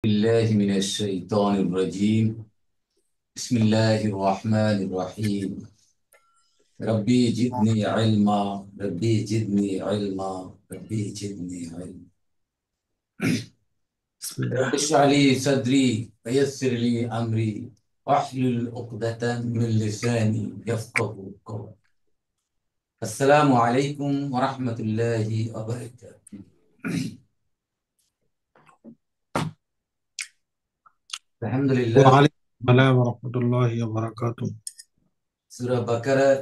بالله من الشيطان الرجيم. بسم الله الرحمن الرحيم. ربي جدني علما، ربي جدني علما، ربي جدني علما. بسم رب الله. اشرح لي صدري ويسر لي أمري واحلل عقدة من لساني يفقه قولي. السلام عليكم ورحمة الله وبركاته. الحمد لله। وعليكم السلام ورحمة الله وبركاته। সূরা বাকারার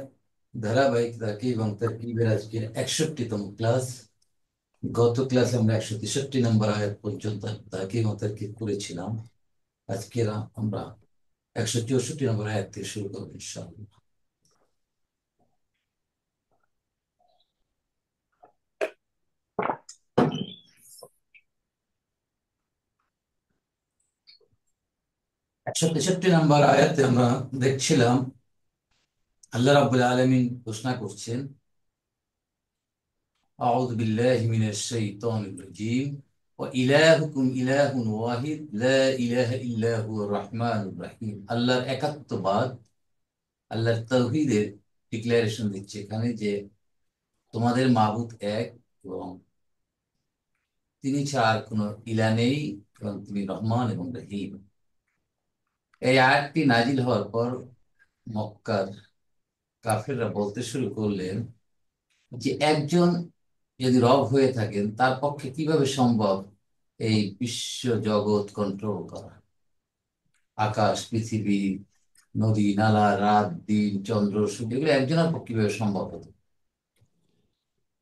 ধারাবাহিকতাকে এবং তারকিবের আজকের 61তম ক্লাস। গত ক্লাসে আমরা 163 নম্বর আয়াত পর্যন্ত তাকে তারকিব করেছিলাম। আজকে আমরা 164 নম্বর আয়াত থেকে শুরু করবো ইনশাআল্লাহ। একশো তেষট্টি নম্বর আয়াতে আমরা দেখছিলাম আল্লাহ রাব্বুল আলামিন ঘোষণা করছেন, আউযু বিল্লাহি মিনাশ শাইতানির রাজীম, ওয়া ইলাহুকুম ইলাহুন ওয়াহিদ লা ইলাহা ইল্লা হুয়ার রাহমানুর রাহিম। আল্লাহর একাত্মবাদ, আল্লাহর তাওহীদের ডিক্লারেশন দিচ্ছে এখানে যে তোমাদের মাবুদ এক এবং তিনি ছাড়া আর কোনো ইলা নেই এবং তিনি রহমান এবং রহিম। এই আয়াতটি নাজিল হওয়ার পর মক্কার কাফেররা বলতে শুরু করলেন যে একজন যদি রব হয়ে থাকেন তার পক্ষে কিভাবে সম্ভব এই বিশ্ব জগৎ কন্ট্রোল করা, আকাশ পৃথিবী নদী নালা রাত দিন চন্দ্র সূর্য এগুলো একজনের পক্ষে কিভাবে সম্ভব হতো।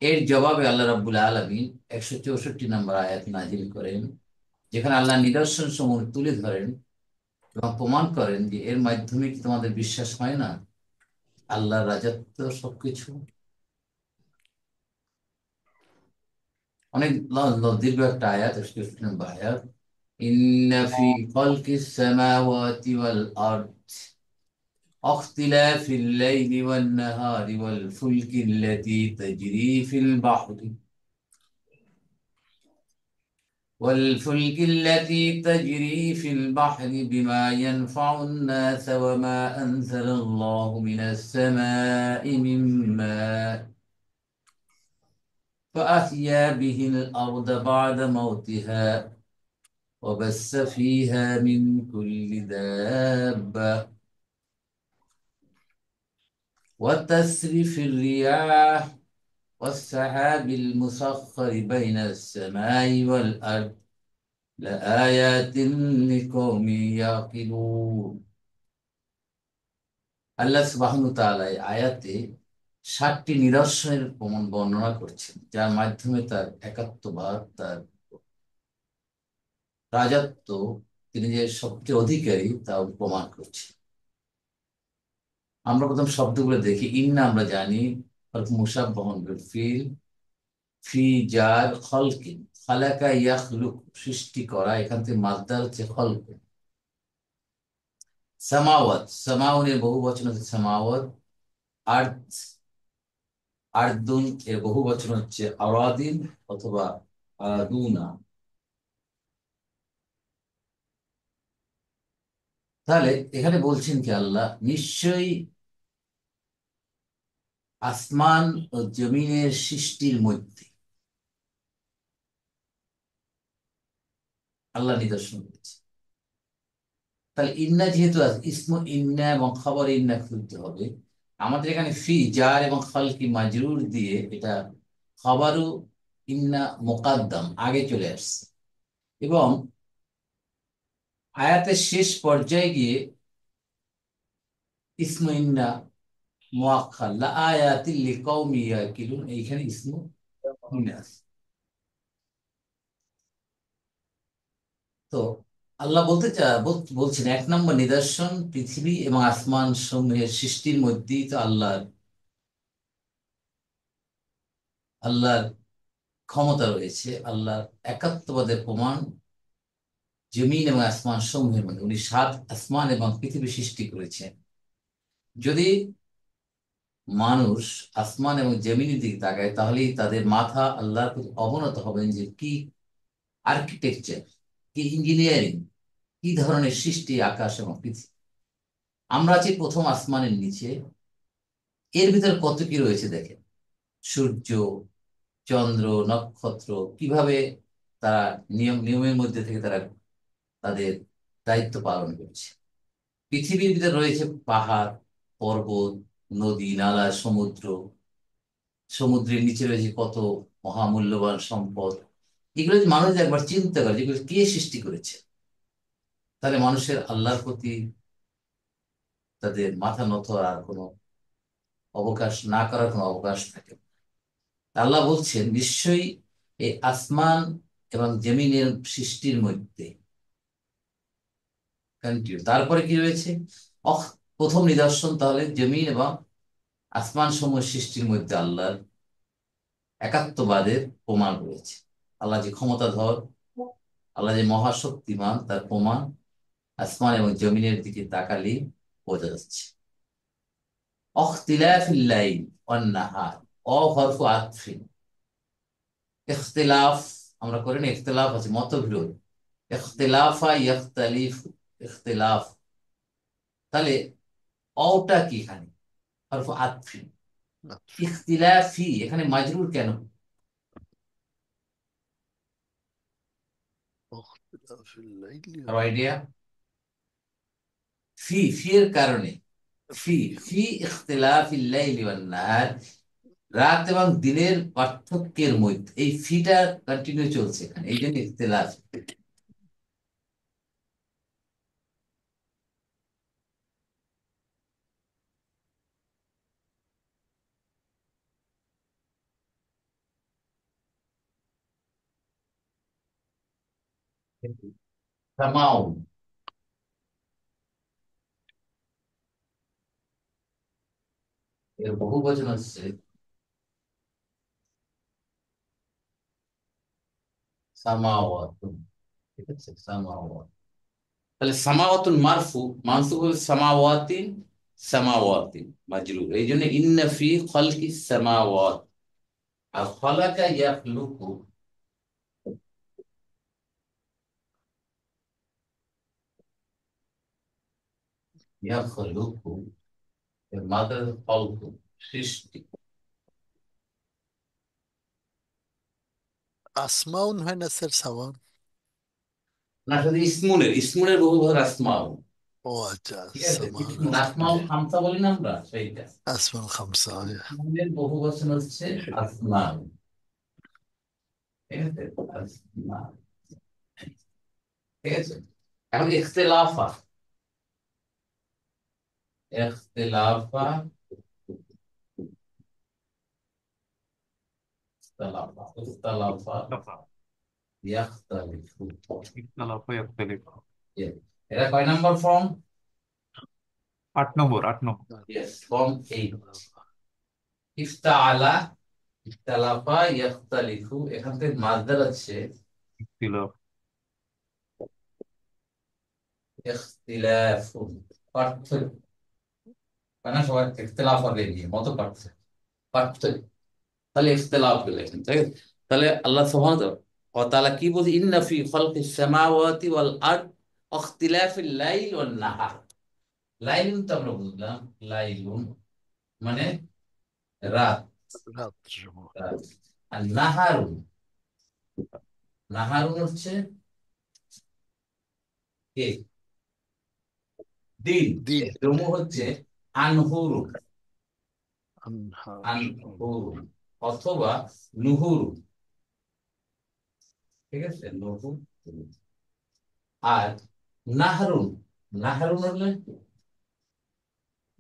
এর জবাবে আল্লাহ রাব্বুল আলামিন 164 নম্বর আয়াত নাজিল করেন, যেখানে আল্লাহ নিদর্শন সমূহ তুলে ধরেন এবং প্রমাণ করেন যে এর মাধ্যমে কি তোমাদের বিশ্বাস হয় না আল্লাহর রাজত্ব সবকিছু। অনেক দীর্ঘ একটা আয়াত, 164 নম্বর আয়াত। ইন্না ফি খালকিস সামাওয়াতি ওয়াল আরদ ওয়াখতিলাফিল লাইলি ওয়ান নাহারি ওয়াল ফুলকি আল্লাতী তাজরি ফিল বাহরি والفلك التي تجري في البحر بما ينفع الناس وما أنزل الله من السماء من ماء فأحيا به الأرض بعد موتها وبث فيها من كل دابة وتسريف الرياح والسحاب المسخر بين السماء والأرض لآيات لقوم يعقلون। আল্লাহ সুবহানাহু ওয়া তাআলা এই আয়াতে 7টি নিদর্শনের প্রমাণ বর্ণনা করছেন, যার মাধ্যমে তার একাত্মবাদ, তার রাজত্ব, তিনি যে সবচেয়ে অধিকারী তা প্রমাণ করছেন। আমরা প্রথম শব্দগুলো দেখি। ইন্না আমরা জানি মুসাব্বাহুন বিল ফিল, ফি জার খলকিন, খালাকা ইয়াখলুক সৃষ্টি করা, এখান থেকে মাসদার হচ্ছে খলক। সামাওয়াত, সামাউনের বহু বচন হচ্ছে সামাওয়াত। আরদ, আরদুন এর বহু বচন হচ্ছে আরাদিন অথবা আরাদুনা। তাহলে এখানে বলছেন কি আল্লাহ নিশ্চয়ই আসমান ও জমিনের সৃষ্টির মধ্যে আল্লাহ নিদর্শন করেছে। তাহলে ইন্না যেহেতু আছে, ইসমু ইন্না এবং খবর ইন্না খুলতে হবে। আমাদের এখানে ফি জার এবং খালকি মাজরুর দিয়ে এটা খবরু ইন্না মুকাদ্দাম আগে চলে আসছে এবং আয়াতের শেষ পর্যায়ে গিয়ে ইসমু ইন্না মুআক্খার লা আয়াতিল লিকাউমি ইয়াকিলুন, এইখানে ইসমু ইন্না আছে। তো আল্লাহ বলছেন 1 নম্বর নিদর্শন পৃথিবী এবং আসমান সমূহের সৃষ্টির মধ্যেই তো আল্লাহর আল্লাহর ক্ষমতা রয়েছে, আল্লাহর একাত্মবাদের প্রমাণ। জমিন এবং আসমান সমূহের মধ্যে উনি 7 আসমান এবং পৃথিবী সৃষ্টি করেছেন। যদি মানুষ আসমান এবং জমিনের দিকে তাকায় তাহলেই তাদের মাথা আল্লাহর প্রতি অবনত হবেন যে কি আর্কিটেকচার, কি ইঞ্জিনিয়ারিং, কি ধরনের সৃষ্টি আকাশ এবং পৃথিবী। আমরা আছি প্রথম আসমানের নিচে, এর ভিতরে কত কি রয়েছে দেখেন। সূর্য, চন্দ্র, নক্ষত্র, কিভাবে তারা নিয়মের মধ্যে থেকে তারা তাদের দায়িত্ব পালন করছে। পৃথিবীর ভিতরে রয়েছে পাহাড়, পর্বত, নদী, নালা, সমুদ্র। সমুদ্রের নিচে রয়েছে কত মহামূল্যবান সম্পদ। এগুলো যদি মানুষ একবার চিন্তা করে যেগুলো কে সৃষ্টি করেছে, তাহলে মানুষের আল্লাহর প্রতি তাদের মাথা নত আর কোনো অবকাশ না করার কোনো অবকাশ থাকে না। আল্লাহ বলছেন নিশ্চয়ই এই আসমান এবং জমিনের সৃষ্টির মধ্যে কন্টিনিউ, তারপরে কি রয়েছে, অখ প্রথম নিদর্শন তাহলে জমিন এবং আসমান সমূহ সৃষ্টির মধ্যে আল্লাহর একাত্মবাদের প্রমাণ রয়েছে। আল্লাহ যে ক্ষমতাধর, আল্লাহ যে মহাশক্তিমান তার প্রমাণ আসমান এবং জমিনের দিকে তাকালেই বোঝা যাচ্ছে। অখতিলাফিল লাইল ওয়ান নাহার, অ হরফ আতফিন, ইখতিলাফ আমরা করি না, ইখতিলাফ আছে মতবিরোধ, ইখতিলাফা ইখতালিফ, ইখতিলাফ, তাহলে অটা কি এখানে হরফ আতফিন। ইখতিলাফি এখানে মাজরুর কেন? واختلاف الليل কারো আইডিয়া? ফি এর কারণে, ফি والنهار ফি ইখতিলাফিল লাইলি ওয়ান নাহার, রাত এবং দিনের পার্থক্যের মধ্যে, এই ফিটা কন্টিনিউ চলছে এখানে, এই জন্য ইখতিলাফ। সামাও, এর বহু বচন হচ্ছে সামাওয়াতুন। ঠিক আছে, সামাওয়াত, তাহলে সামাওয়াতুন মারফু, মানসুব হবে সামাওয়াতিন, সামাওয়াতিন মাজরুর, এই জন্য ইন্না ফি খালকিস সামাওয়াত। আর খালাকা ইয়াখলুকু, ইয়াখলুকু এর মাদার খলকু, সৃষ্টি। أسماء هنا سر سواء. না শুধু ইসমুনের, ইসমুনের বহু বচন আসমাউ। وجه ঠিক আছে, السماء কিছু আসমাউ খামসা বলি না আমরা, সেইটা أسماء الخمسة. ইসমুনের বহু বচন হচ্ছে আসমাউ। ঠিক আছে, আসমা। ঠিক আছে, এখন ইখতিলাফা, ইখতিলাফা, ইখতালাফা, ইখতালাফা, দফা ইয়াখতালিফু। ইখতালাফা ইয়াখতালিফু। Yes. এটা কয় নাম্বার ফর্ম? 8 নম্বর, 8 নম্বর। Yes, form 8। ইফতাআলা, ইখতালাফা, ইয়াখতালিফু, এখান থেকে মাসদার আছে ইখতিলাফ। ইখতিলাফু, পার্থক্য। না সবাই ইখতিলাফ হবে নিয়ে মত পার্থক্য, পার্থক্য, তাহলে ইখতিলাফ লেখেন, ঠিক আছে। তাহলে আল্লাহ সুবহানাহু ওয়া তাআলা কি বলছে, ইন্না ফি খালকিস সামাওয়াতি ওয়াল আরদ ইখতিলাফিল লাইল ওয়ান নাহার। লাইলুন তো আমরা বুঝলাম, লাইলুন মানে রাত, راجع. রাত। আর নাহারুন, নাহারুন হচ্ছে কে, দিন। دين. এর জমু হচ্ছে আনহুরুন, أنهار. আনহুরুন অথবা নুহুরুন। ঠিক আছে, নুহুর। আর নাহরুন, নাহরুন হলে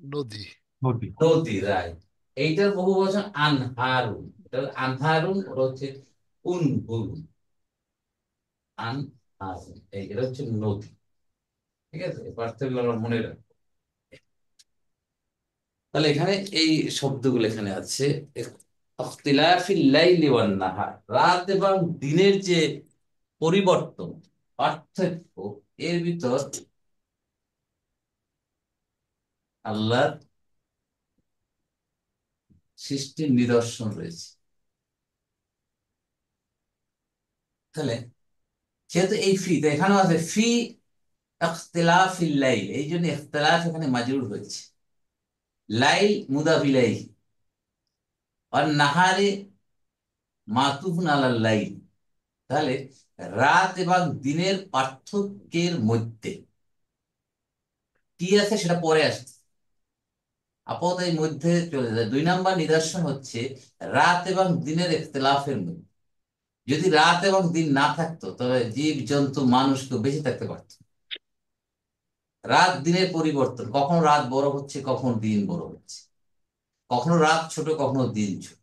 نودي. নদী। নদী, রাইট। এইটার বহু বচন আনহারুন, এটা হলো আনহারুন, ওটা হচ্ছে উনহুরুন, আনহারুন, এটা হচ্ছে নদী। ঠিক আছে, এই পার্থক্য আমরা মনে রাখবো। তাহলে এখানে এই শব্দগুলো এখানে আছে, ইখতিলাফিল লাইলি ওয়ান নাহার, রাত এবং দিনের যে পরিবর্তন, পার্থক্য, এর ভিতর আল্লাহর সৃষ্টির নিদর্শন রয়েছে। তাহলে সেহেতু এই ফি তো এখানেও আছে ফি ইখতিলাফিল লাইল, এই জন্য ইখতিলাফ এখানে মাজরুর হয়েছে। লাইল মুদাফ ইলাইহি, আর নাহারে মাতুফুন আলাল লাইল। তাহলে রাত এবং দিনের পার্থক্যের মধ্যে কি আছে সেটা পরে আসছে, আপাতত এই মধ্যে চলে যায়। 2 নম্বর নিদর্শন হচ্ছে রাত এবং দিনের ইখতিলাফের মধ্যে। যদি রাত এবং দিন না থাকতো তবে জীব জন্তু মানুষ কেউ বেঁচে থাকতে পারত না। রাত দিনের পরিবর্তন, কখনো রাত বড় হচ্ছে কখনো দিন বড় হচ্ছে, কখনো রাত ছোট কখনো দিন ছোট,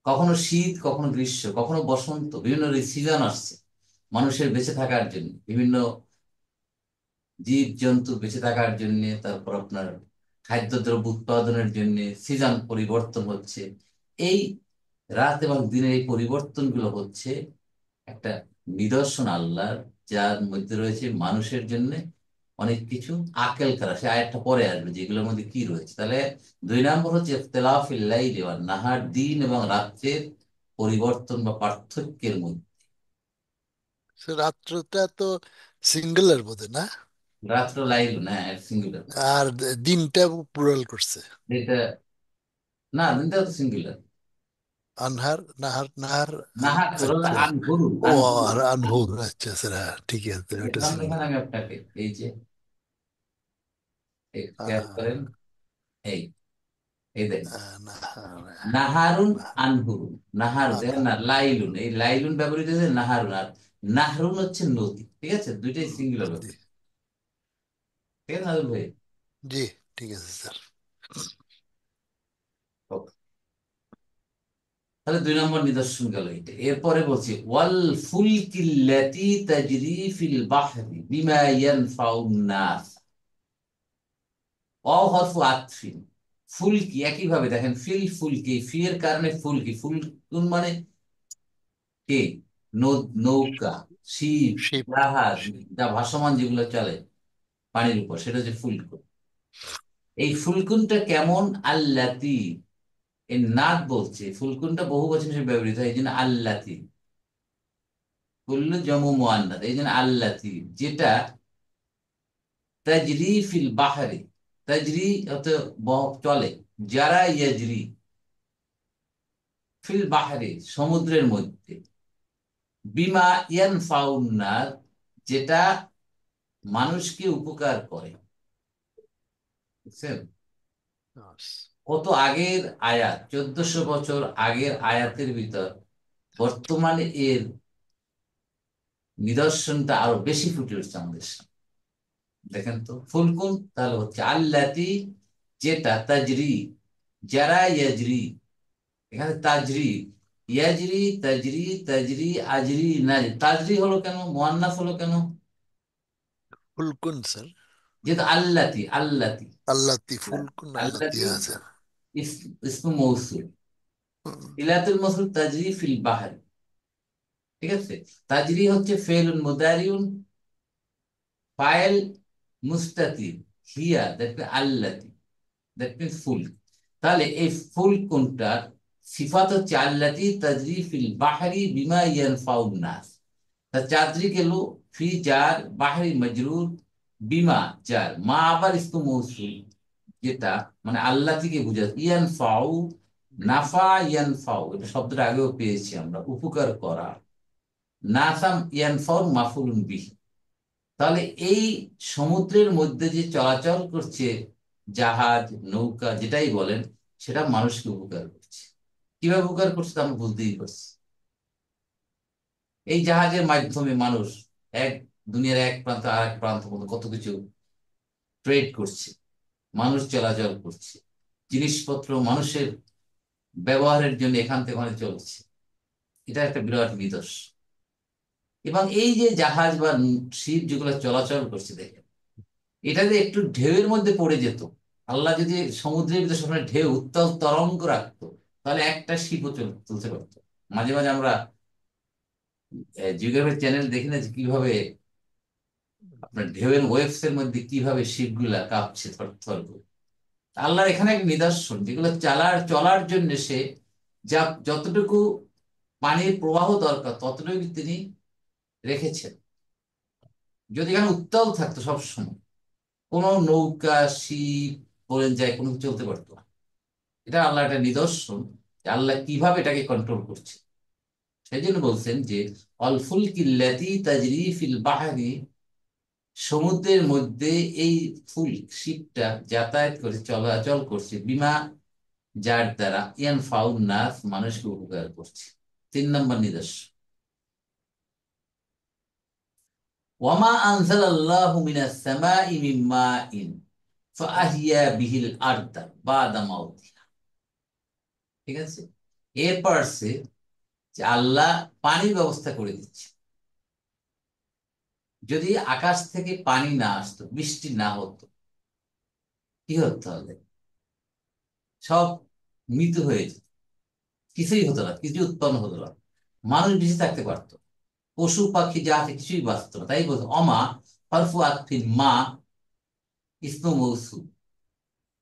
কখনো শীত কখনো গ্রীষ্ম কখনো বসন্ত, বিভিন্ন সিজন আসছে মানুষের বেঁচে থাকার জন্য, বিভিন্ন জীব জন্তু বেঁচে থাকার জন্য, তারপর আপনার খাদ্যদ্রব্য উৎপাদনের জন্য সিজন পরিবর্তন হচ্ছে। এই রাত এবং দিনের এই পরিবর্তনগুলো হচ্ছে একটা নিদর্শন আল্লাহর, যার মধ্যে রয়েছে মানুষের জন্য অনেক কিছু আকেল করা। সে আয়াতটা পরে আসবে যেগুলোর মধ্যে কি রয়েছে। তাহলে 2 নম্বর হচ্ছে ইখতিলাফিল লাইলি ওয়ান নাহার, দিন এবং রাত্রের পরিবর্তন বা পার্থক্যের মধ্যে। সে রাত্রটা তো সিঙ্গেলের বোধে না, রাত্র লাইল না সিঙ্গুলার, আর দিনটা প্লুরাল করছে। এটা না, দিনটা তো সিঙ্গুলার। আনহার, নাহার, নাহার নাহার তোর একটা। আনহুরু ও, আনহুরু। আর আনহুর, আচ্ছা স্যার, হ্যাঁ ঠিক আছে, ওটা দেখলাম সিঙ্গেল। এখানে আমি আপনাকে এই যে খেয়াল করেন, এই এই দেখেন নাহার, নাহারুন নাহার, আনহুরুন। নাহারু দেখেন আনহার। না, লাইলুন, এই লাইলুন ব্যবহৃত হয়েছে নাহারুন, আর নাহরুন হচ্ছে নদী। ঠিক আছে, দুইটাই সিঙ্গুলার জি, ব্যবহার। ঠিক আছে নাজুল ভাই? জি, ঠিক আছে স্যার। Okay. তাহলে 2 নম্বর নিদর্শন গেল এটা। এরপরে বলছি ওয়াল ফুলকিল্লাতি তাজরি ফিল বাহরি বিমা ইয়ানফাউন নাস। অহরফু আতফিন, ফুলকি একইভাবে দেখেন, ফিল ফুলকি, ফি এর কারণে ফুলকি, ফুলকুন মানে কে, নৌকা, শিপ, শিপ। জাহাজ, যা ভাসমান যেগুলো চলে পানির উপর, সেটা হচ্ছে ফুলকুন। এই ফুলকুনটা কেমন? আল্লাতি, এই নাত বলছে, ফুলকুনটা বহু বচন হিসেবে ব্যবহৃত হয়, এই জন্য আল্লাতি, কুল্লু জমু মুআন্নাথ, এই জন্য আল্লাতি, যেটা তাজরি ফিল বাহরি, তাজরি অত চলে, যারা ইয়াজরি ফিল বাহরি সমুদ্রের মধ্যে, বিমা ইয়ানফাউন নাস যেটা মানুষকে উপকার করে। বুঝছেন? কত আগের আয়াত, 1400 বছর আগের আয়াতের ভিতর বর্তমানে এর নিদর্শনটা আরো বেশি ফুটে উঠছে আমাদের সামনে। দেখেন তো, ফুলকুন তাহলে হচ্ছে আল্লাতি, যেটা তাজরি, যারা ইয়াজরি, এখানে তাজরি, ইয়াজরি, তাজরি, তাজরি, আজরি, নাজরি। তাজরি হলো কেন, মুয়ান্নাস হলো কেন? ফুলকুন স্যার, যেহেতু আল্লাতি, আল্লাতি, আল্লাতি, ফুলকুন আল্লাতি আল্লাতি আছে। ইসমু মৌসুল, ইলাতুল মৌসুল তাজরি ফিল বাহরি। ঠিক আছে, তাজরি হচ্ছে ফেলুন মুদারিউন, ফাইল মুস্তাতির, হিয়া দ্যাট মিন আল্লাতি, দ্যাট মিন ফুল। তাহলে এই ফুল কোনটার সিফাত হচ্ছে আল্লাতি তাজরি ফিল বাহরি বিমা ইয়ানফাউন নাস। তা চাদরি গেল, ফি জার, বাহরি মজরুর, বিমা জার, মা আবার ইসমু মৌসুল, যেটা মানে আল্লাহ থেকে বুঝাচ্ছে। ইয়ানফাউ, নাফা ইয়ানফাউ, এটা শব্দটা আগেও পেয়েছি আমরা, উপকার করা। নাসাম ইয়ানফাউর মাফুলুন বিহি। তাহলে এই সমুদ্রের মধ্যে যে চলাচল করছে জাহাজ, নৌকা, যেটাই বলেন, সেটা মানুষকে উপকার করছে। কিভাবে উপকার করছে তা আমরা বুঝতেই পারছি। এই জাহাজের মাধ্যমে মানুষ এক দুনিয়ার এক প্রান্ত আর এক প্রান্ত মতো কত কিছু ট্রেড করছে, মানুষ চলাচল করছে, জিনিসপত্র মানুষের ব্যবহারের জন্য এখান থেকে ওখানে চলছে। এটা একটা বিরাট নিদর্শন। এবং এই যে জাহাজ বা শিপ যেগুলো চলাচল করছে, দেখেন, এটা যদি একটু ঢেউয়ের মধ্যে পড়ে যেত, আল্লাহ যদি সমুদ্রের ভিতরে সবসময় ঢেউ উত্তাল তরঙ্গ রাখতো, তাহলে একটা শিপও চলতে পারতো। মাঝে মাঝে আমরা জিওগ্রাফি চ্যানেল দেখি না যে কিভাবে আপনার ঢেউয়ের ওয়েভস এর মধ্যে কিভাবে শিপ গুলা কাঁপছে থরথর করে। আল্লাহর এখানে এক নিদর্শন, যেগুলো চলার জন্য যা যতটুকু পানির প্রবাহ দরকার ততটুকু তিনি রেখেছেন। যদি এখানে উত্তাল থাকতো সবসময়, কোনো নৌকা, শিপ বলেন যায়, কোনো কিছু চলতে পারতো না। এটা আল্লাহ একটা নিদর্শন যে আল্লাহ কিভাবে এটাকে কন্ট্রোল করছে। সেই জন্য বলছেন যে অল ফুলকিল্লাতি তাজরি ফিল বাহরি, সমুদ্রের মধ্যে এই ফুল শিপটা যাতায়াত করে, চলাচল করছে, বিমা, যার দ্বারা ইয়ান ফাউন নাস, মানুষকে উপকার করছে। 3 নম্বর নিদর্শন, ওয়ামা আনজালাল্লাহু মিনাস সামাই মিন মাইন ফাআহিয়া বিহিল আরদা বাদা মাউতিহা। ঠিক আছে, এরপর সে যে আল্লাহ পানির ব্যবস্থা করে দিচ্ছে। যদি আকাশ থেকে পানি না আসতো, বৃষ্টি না হতো, কি হতো তাহলে? সব মৃত হয়ে যেত, কিছুই হতো না, কিছু উৎপন্ন হতো না, মানুষ বেঁচে থাকতে পারতো, পশু পাখি যা আছে কিছুই বাঁচত না। তাই বলতো অমা হরফু আতফিন মা ইসমু মৌসুল,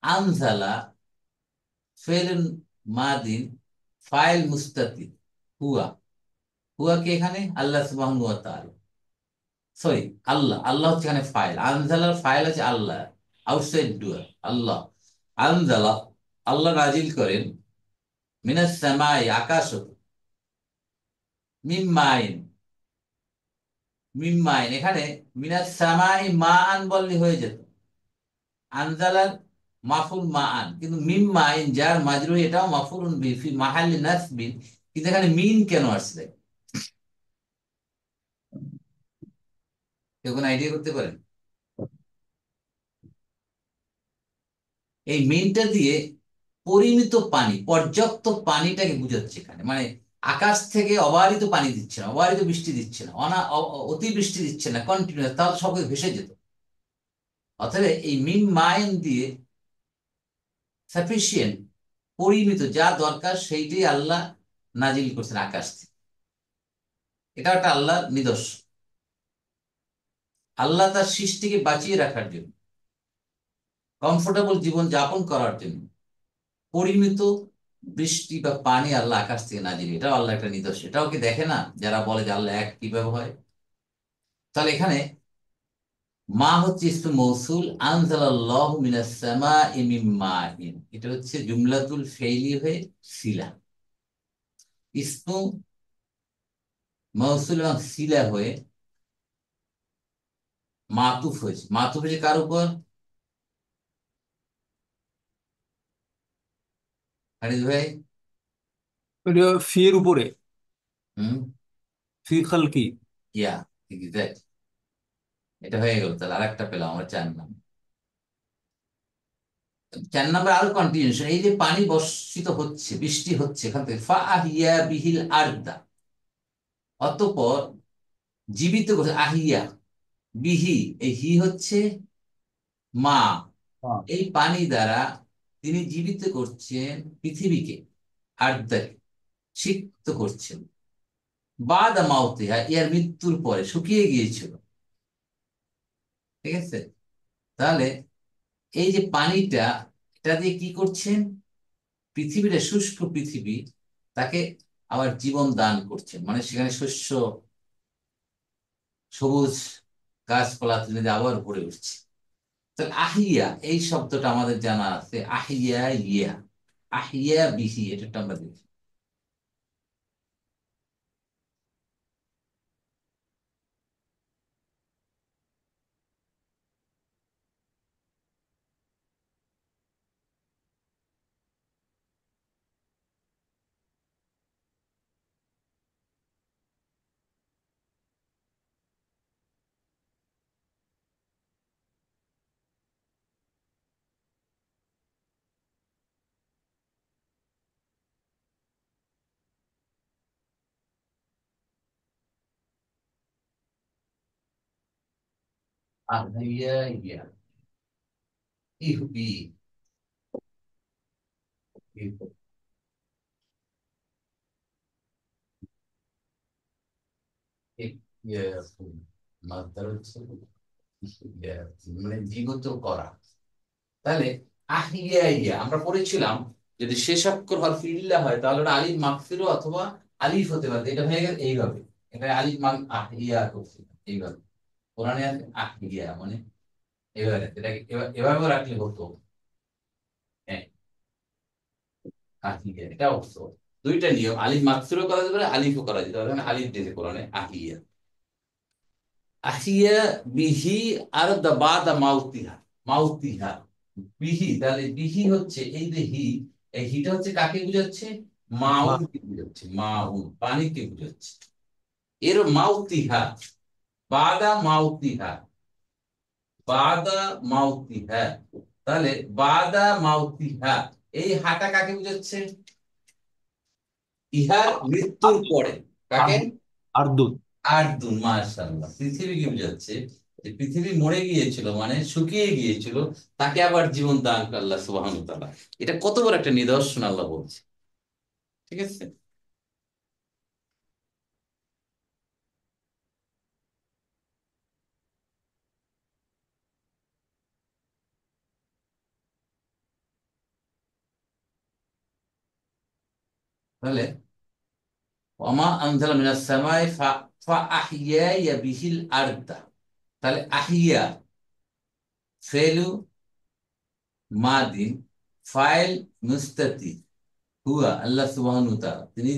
আনজালা ফেলুন মাদিন, ফাইল মুস্তাতির, হুয়া, হুয়া কে এখানে আল্লাহ সুবহানাহু ওয়া তাআলা, সরি, আল্লাহ, আল্লাহ হচ্ছে এখানে ফাইল, আনজালার ফাইল হচ্ছে আল্লাহ, আউটসাইড ডুয়ার আল্লাহ। আনজালা, আল্লাহ নাজিল করেন, মিনাস সামাই, আকাশ হতে, মিম মাইন, মিম মাইন, এখানে মিনাস সামাই মা আন বললে হয়ে যেত, আনজালার মাফুল মা আন, কিন্তু মিম মাইন যার মাজরুর, এটাও মাফুলুন বি ফি মাহাল্লি নাসবিন, কিন্তু এখানে মিন কেন আসছে? কেউ কোনো আইডিয়া করতে পারেন? এই মেইনটা দিয়ে পরিমিত পানি, পর্যাপ্ত পানিটাকে বুঝাচ্ছে এখানে। মানে আকাশ থেকে অবারিত পানি দিচ্ছে না, অবারিত বৃষ্টি দিচ্ছে না, অতি বৃষ্টি দিচ্ছে না, কন্টিনিউয়াস, তাহলে সব ভেসে যেত। অতএব এই মিম মাইন দিয়ে সাফিসিয়েন্ট, পরিমিত, যা দরকার সেইটাই আল্লাহ নাজিল করছেন আকাশ থেকে। এটা একটা আল্লাহর নিদর্শন। আল্লাহ তার সৃষ্টিকে বাঁচিয়ে রাখার জন্য, কমফোর্টেবল জীবন যাপন করার জন্য পরিমিত বৃষ্টি বা পানি আল্লাহ আকাশ থেকে নাজিল, এটাও আল্লাহ একটা নিদর্শন। এটাও কি দেখে না যারা বলে যে আল্লাহ এক, কিভাবে হয়? তাহলে এখানে মা হচ্ছে ইসমে মৌসুল, আনজালাল্লাহু মিনাস সামাই মিন মাইন, এটা হচ্ছে জুমলাতুল ফেইলি হয়ে সিলা, ইসমু মৌসুল এবং সিলা হয়ে মাতুফ হয়েছে। মাতুফ হয়েছে কার উপর? হারিস ভাই? এটা ফি এর উপরে, হুম, ফি খালকি। ইয়া, এক্সাক্ট, এটা হয়ে গেল। তাহলে আরেকটা পেলাম আমরা, 4 নম্বর। 4 নম্বর আরো কন্টিনিউশন, এই যে পানি বর্ষিত হচ্ছে, বৃষ্টি হচ্ছে এখান থেকে, ফাআহিয়া বিহিল আরদা, অতঃপর জীবিত করছে, আহিয়া বিহি, এই হি হচ্ছে মা, হ্যাঁ। এই পানি দ্বারা তিনি জীবিত করছেন পৃথিবীকে, আর্দাকে সিক্ত করছেন, বাদা মাউতিহা, ইয়ার মৃত্যুর পরে শুকিয়ে গিয়েছিল। ঠিক আছে, তাহলে এই যে পানিটা, এটা দিয়ে কি করছেন? পৃথিবীটা, শুষ্ক পৃথিবী, তাকে আবার জীবন দান করছেন, মানে সেখানে শস্য, সবুজ গাছপালা তিনি আবার ভরে উঠছে। তাহলে আহিয়া, এই শব্দটা আমাদের জানা আছে, আহিয়া ইয়া, আহিয়া বিহি, এটা একটা আমরা দেখি। আহিয়া ইয়া, ইহবি, ইহবি। ইয়া, মাদার হচ্ছে ইয়া, মানে জীবিত করা। তাহলে আহিয়া ইয়া আমরা পড়েছিলাম, যদি শেষ অক্ষর হরফ ইল্লা হয় তাহলে ওটা আলিফ মাকসুর অথবা আলিফ হতে পারে। এটা হয়ে গেল এইভাবে, এটা আলিফ মান আহিয়া করছি এইভাবে, কোরআনে আছে আহিয়া মানে এবারে এটাকে এভাবেও রাখলে হতো। হ্যাঁ, আহিয়া এটা অবশ্য দুইটা নিয়ম, আলিফ মাকসুরও করা যেতে পারে, আলিফও করা যেতে পারে। আলিফ দিয়েছে কোরআনে আহিয়া। আহিয়া বিহি আর দা বাদা মাউতিহা, মাউতিহা বিহি, তাহলে বিহি হচ্ছে এই যে হি, এই হিটা হচ্ছে কাকে বুঝাচ্ছে? মা মাউনকে বুঝাচ্ছে, মাউন পানিকে বুঝাচ্ছে। এর মাউতিহা, বাদা মাউতিহা, বাদা মাউতিহা, তাহলে বাদা মাউতিহা, এই হাটা কাকে বুঝাচ্ছে? ইহার মৃত্যুর পরে। কাকে? আর্দুন, আর্দুন। আরদুন, মাশাআল্লাহ, পৃথিবীকে বুঝাচ্ছে। যে পৃথিবী মরে গিয়েছিল মানে শুকিয়ে গিয়েছিল, তাকে আবার জীবন দান করে আল্লাহ সুবহানাহু ওয়া তাআলা। এটা কত বড় একটা নিদর্শন আল্লাহ বলছে। ঠিক আছে, তাহলে ওমা আনজালা মিনাস সামাই ফা আহিয়া বিহিল আরদা, তাহলে আহিয়া ফেলু মাদিন, ফাইল মুস্তাতির, হুয়া আল্লাহ সুবহানাহু ওয়া তাআলা, তিনি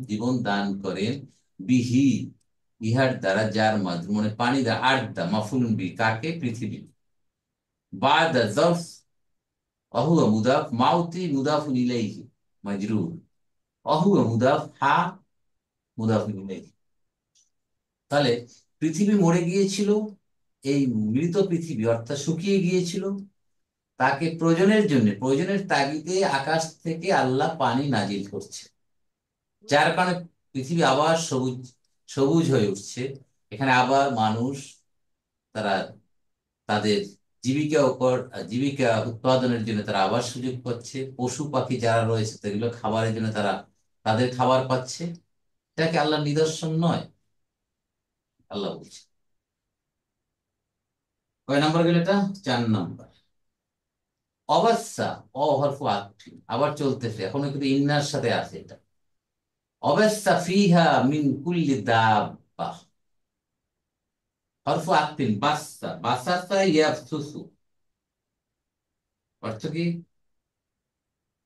জীবন দান করেন বিহি, ইহার দ্বারা, যার মাধ্যমে মানে পানি দ্বারা, আরদা মাফুলুন বি, কাকে? পৃথিবী। বাদা জরফ, অহুয়া মুদাফ, মাউতি মুদাফুন ইলাইহি মাজরুর, অহুয়া মুদাফ, হা মুদাফুন ইলাইহি। তাহলে পৃথিবী মরে গিয়েছিল, এই মৃত পৃথিবী অর্থাৎ শুকিয়ে গিয়েছিল, তাকে প্রয়োজনের জন্য, প্রয়োজনের তাগিদে আকাশ থেকে আল্লাহ পানি নাজিল করছে, যার কারণে পৃথিবী আবার সবুজ সবুজ হয়ে উঠছে। এখানে আবার মানুষ তারা তাদের জীবিকা উৎপাদনের জন্য তারা আবার সুযোগ পাচ্ছে, পশু পাখি যারা রয়েছে সেগুলো খাবারের জন্য তারা তাদের খাবার পাচ্ছে। এটা কি আল্লাহর নিদর্শন নয়? আল্লাহ বলছে। কয় নাম্বার গেল এটা? 4 নাম্বার। অবাচ্ছা, অহরফ আতফি, আবার চলতেছে, এখনো কিন্তু ইন্নার সাথে আছে এটা। অবাচ্ছা ফিহা মিন কুল্লি দাব্বা, হরফ আতফিন, বাচ্চা, বাসাসা ইয়াবসুসু, অর্থ কি?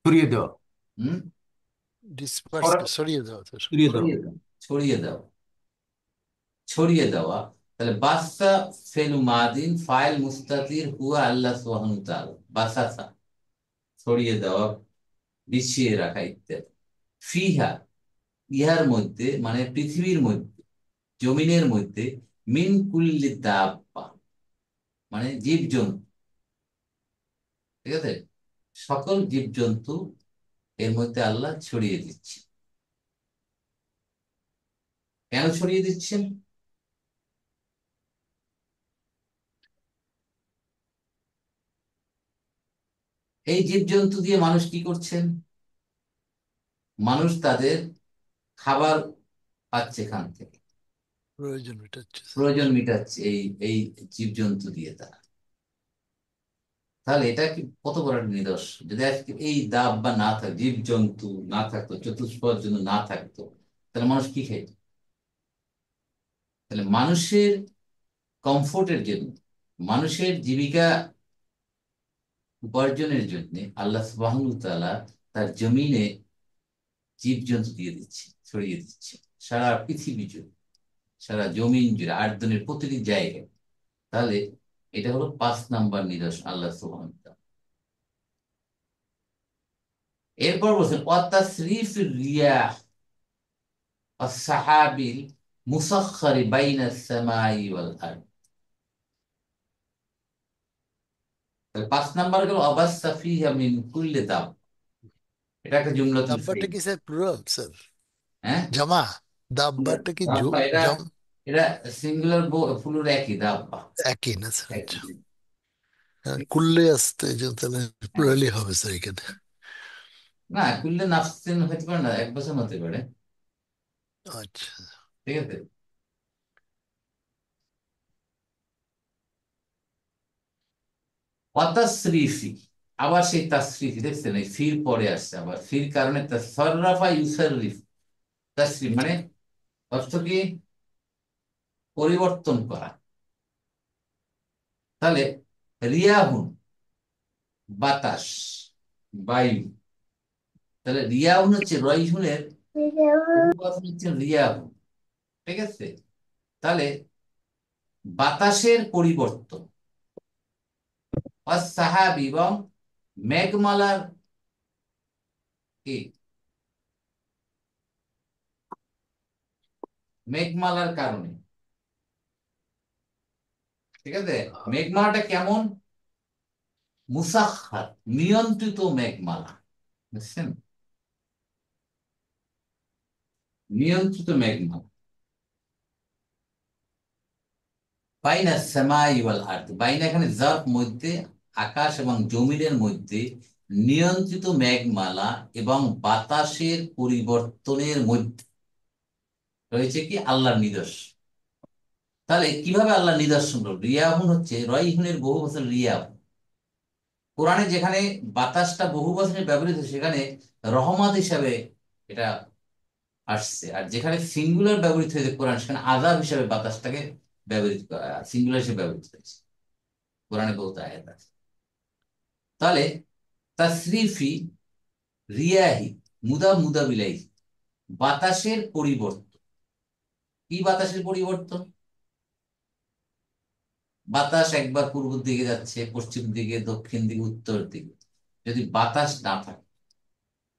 ছড়িয়ে দেওয়া, হুম, ডিসপার্স, ছড়া- সরিয়ে দেওয়া তো। ছড়িয়ে দেওয়া। ছড়িয়ে দাও, ছড়িয়ে দাও, ছড়িয়ে দেওয়া। তাহলে বাসা ফেলু মাদিন, ফাইল মুস্তাতির, হুয়া আল্লাহ সুবহানাহু ওয়া তাআলা, বাসাসা ছড়িয়ে দেওয়া, বিছিয়ে রাখা ইত্যাদি। ফিহা, ইহার মধ্যে মানে পৃথিবীর মধ্যে, জমিনের মধ্যে, মিন কুল্লি দাব্বা মানে জীবজন্তু, ঠিক আছে, সকল জীবজন্তু এর মধ্যে আল্লাহ ছড়িয়ে দিচ্ছে। কেন ছড়িয়ে দিচ্ছেন? এই জীবজন্তু দিয়ে মানুষ কি করছেন? মানুষ তাদের খাবার পাচ্ছে এখান থেকে, প্রয়োজন মেটাচ্ছে স্যার। প্রয়োজন মেটাচ্ছে এই এই জীবজন্তু দিয়ে তারা। তাহলে এটা কি কত বড় একটা নিদর্শন! যদি আজকে এই দাব্বা না থাকতো, জীবজন্তু না থাকতো, চতুষ্পদ জন্য না থাকতো, তাহলে মানুষ কি খেত? তাহলে মানুষের কমফোর্টের জন্য, মানুষের জীবিকা উপার্জনের জন্য আল্লাহ সুবহানাহু ওয়া তাআলা তার জমিনে জীবজন্তু দিয়ে দিচ্ছে, ছড়িয়ে দিচ্ছে সারা পৃথিবী জুড়ে, সারা জমিন জুড়ে, আটজনের প্রতিটি জায়গায়। তাহলে এটা হলো 5 নাম্বার নিদর্শন আল্লাহ সুবহানাহু ওয়া তাআলা। এরপর বলছেন ওয়াতাসরিফির রিয়াহ ওয়াস-সাহাবিল মুসাখখারি বাইনাস সামাই ওয়াল আরদ। তাহলে 5 নাম্বার গেল অবাস্সা ফিহা মিন কুল্লি দাব, এটা একটা জুমলাতুল দাব্বাটা ফিল। কি স্যার প্লুরাল স্যার? হ্যাঁ, জামা? দাব্বাটা কি দাব্বা এটা, জম? এটা সিঙ্গুলার ফুলুর একই দাব্বা, একই না স্যার? একই। আচ্ছা, হ্যাঁ, কুললে আসতে যে তাহলে হ্যাঁ, প্লুরালই হবে স্যার এখানে। না কুল্লে নাফসিন হতে পারে না, এক বছর হতে পারে। আচ্ছা। ঠিক আছে, অতাসরিফি, আবার সেই তাসরিফি দেখছেন, এই ফির পরে আসছে আবার, ফির কারণে সররাফা ইউসাররিফ, তাসরিফ মানে অর্থ কি? পরিবর্তন করা। তাহলে রিয়াহুন বাতাস, বায়ু। তাহলে রিয়াহুন হচ্ছে রয়হুনের পূর্ববচন হচ্ছে রিয়াহুন। ঠিক আছে? তাহলে বাতাসের পরিবর্তন সাহাব এবং মেঘমালার কি, মেঘমালার কারণে। ঠিক আছে? মেঘমালাটা কেমন? মুসাখখার, নিয়ন্ত্রিত মেঘমালা। বুঝছেন? নিয়ন্ত্রিত মেঘমালা। বাইনা সামাই ওয়াল আরদ, বাইনা এখানে জাত মধ্যে, আকাশ এবং জমিনের মধ্যে নিয়ন্ত্রিত মেঘমালা এবং বাতাসের পরিবর্তনের মধ্যে রয়েছে কি আল্লাহর নিদর্শন। তাহলে কিভাবে আল্লাহর নিদর্শন হলো? রিয়াহুন হচ্ছে রয়হুনের বহু বছর রিয়াহুন। কোরআনে যেখানে বাতাসটা বহু বছরে ব্যবহৃত সেখানে রহমত হিসাবে এটা আসছে, আর যেখানে সিঙ্গুলার ব্যবহৃত হয়েছে কোরআন সেখানে আযাব হিসাবে বাতাসটাকে ব্যবহৃত করা, সিঙ্গুলার হিসেবে ব্যবহৃত হয়েছে। কোরআনে বহুত আয়াত আছে। তাহলে তাসরিফি রিয়াহি মুদা মুদা বিলাই, বাতাসের পরিবর্তন। কি বাতাসের পরিবর্তন? বাতাস একবার পূর্ব দিকে যাচ্ছে, পশ্চিম দিকে, দক্ষিণ দিকে, উত্তর দিকে। যদি বাতাস না থাকে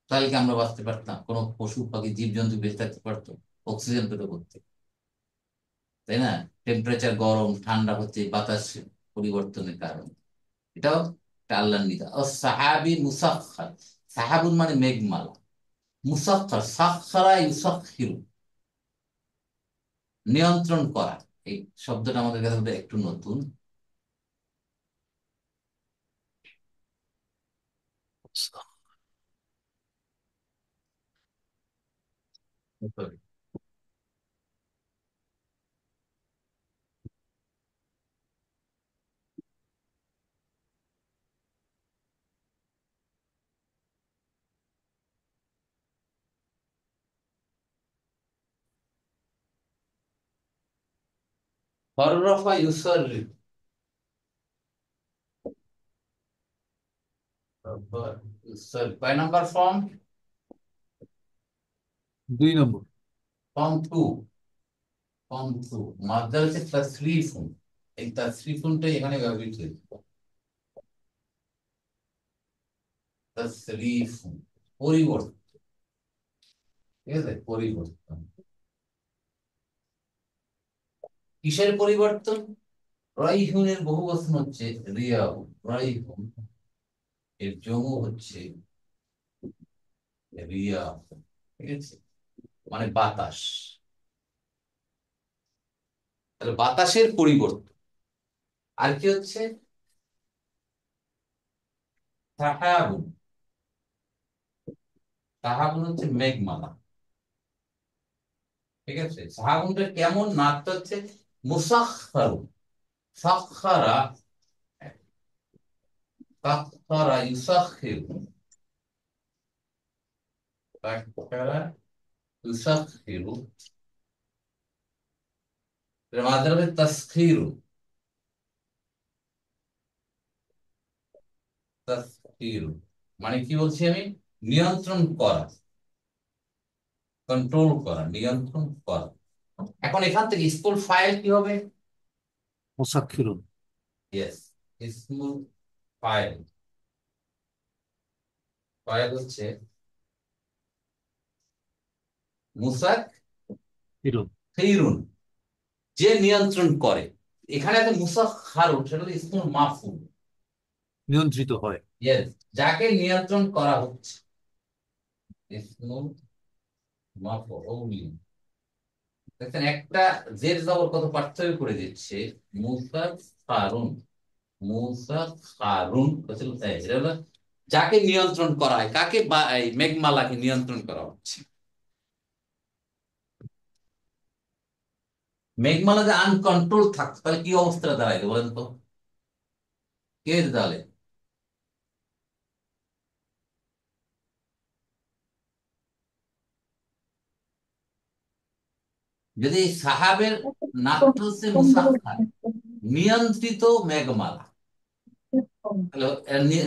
তাহলে কি আমরা বাঁচতে পারতাম? কোনো পশু পাখি জীবজন্তু বেঁচে থাকতে পারতো? অক্সিজেন পেতে করতে, তাই না? টেম্পারেচার গরম ঠান্ডা হচ্ছে এই বাতাস পরিবর্তনের কারণে। এটাও একটা আল্লাহর নিদা। ও সাহাবি মুসাখখার, সাহাবুন মানে মেঘমালা, মুসাখখার সাখখারা ইউসাখখিরু, নিয়ন্ত্রণ করা। এই শব্দটা আমাদের কাছে বোধহয় একটু নতুন। ফররফা ইউসাররিফ, কয় নাম্বার ফর্ম? 2 নম্বর। Form two. ফর্ম টু মাদ্দা হচ্ছে তাসরিফুন। এই তাসরিফুনটাই এখানে ব্যবহৃত হয়েছে। তাসরিফুন পরিবর্তন। ঠিক আছে? পরিবর্তন। কিসের পরিবর্তন? রাইহুনের বহু বচন হচ্ছে রিয়াহু। রাইহুন এর জমু হচ্ছে রিয়া। ঠিক আছে? মানে বাতাস। তাহলে বাতাসের পরিবর্তন। আর কি হচ্ছে? সাহাবুন। সাহাবুন হচ্ছে মেঘমালা। ঠিক আছে? সাহাবুনটা কেমন? নামটা হচ্ছে মুসাখখারু। সাখখারা, সাখখারা ইউসাখখিরু, সাখখারা ইউসাখখিরু, এর মাঝে হবে তাসখিরু। তাসখিরু মানে কি বলছি আমি? নিয়ন্ত্রণ করা, কন্ট্রোল করা, নিয়ন্ত্রণ করা। এখন এখান থেকে স্কুল ফাইল কি হবে? মুসাক্ষিরুন। ইয়েস, স্কুল ফাইল। ফাইল হচ্ছে মুসাক হিরুন। খিরুন, যে নিয়ন্ত্রণ করে। এখানে একটা মুসাক খারুন, সেটা হচ্ছে স্কুল মাফুল। নিয়ন্ত্রিত হয়। ইয়েস, যাকে নিয়ন্ত্রণ করা হচ্ছে। স্কুল মাফুল। দেখেন একটা জের জবর কত পার্থক্য করে দিচ্ছে। মুসাক খারুন, মুসা খারুন এটা হলো যাকে নিয়ন্ত্রণ করা হয়। কাকে? এই মেঘমালাকে নিয়ন্ত্রণ করা হচ্ছে। মেঘমালা যে আনকন্ট্রোল থাকতো তাহলে কি অবস্থাটা দাঁড়াইতো বলেন তো? কে তাহলে? যদি সাহাবের নাট্যসে মুসাখখার, নিয়ন্ত্রিত মেঘমালা, তাহলে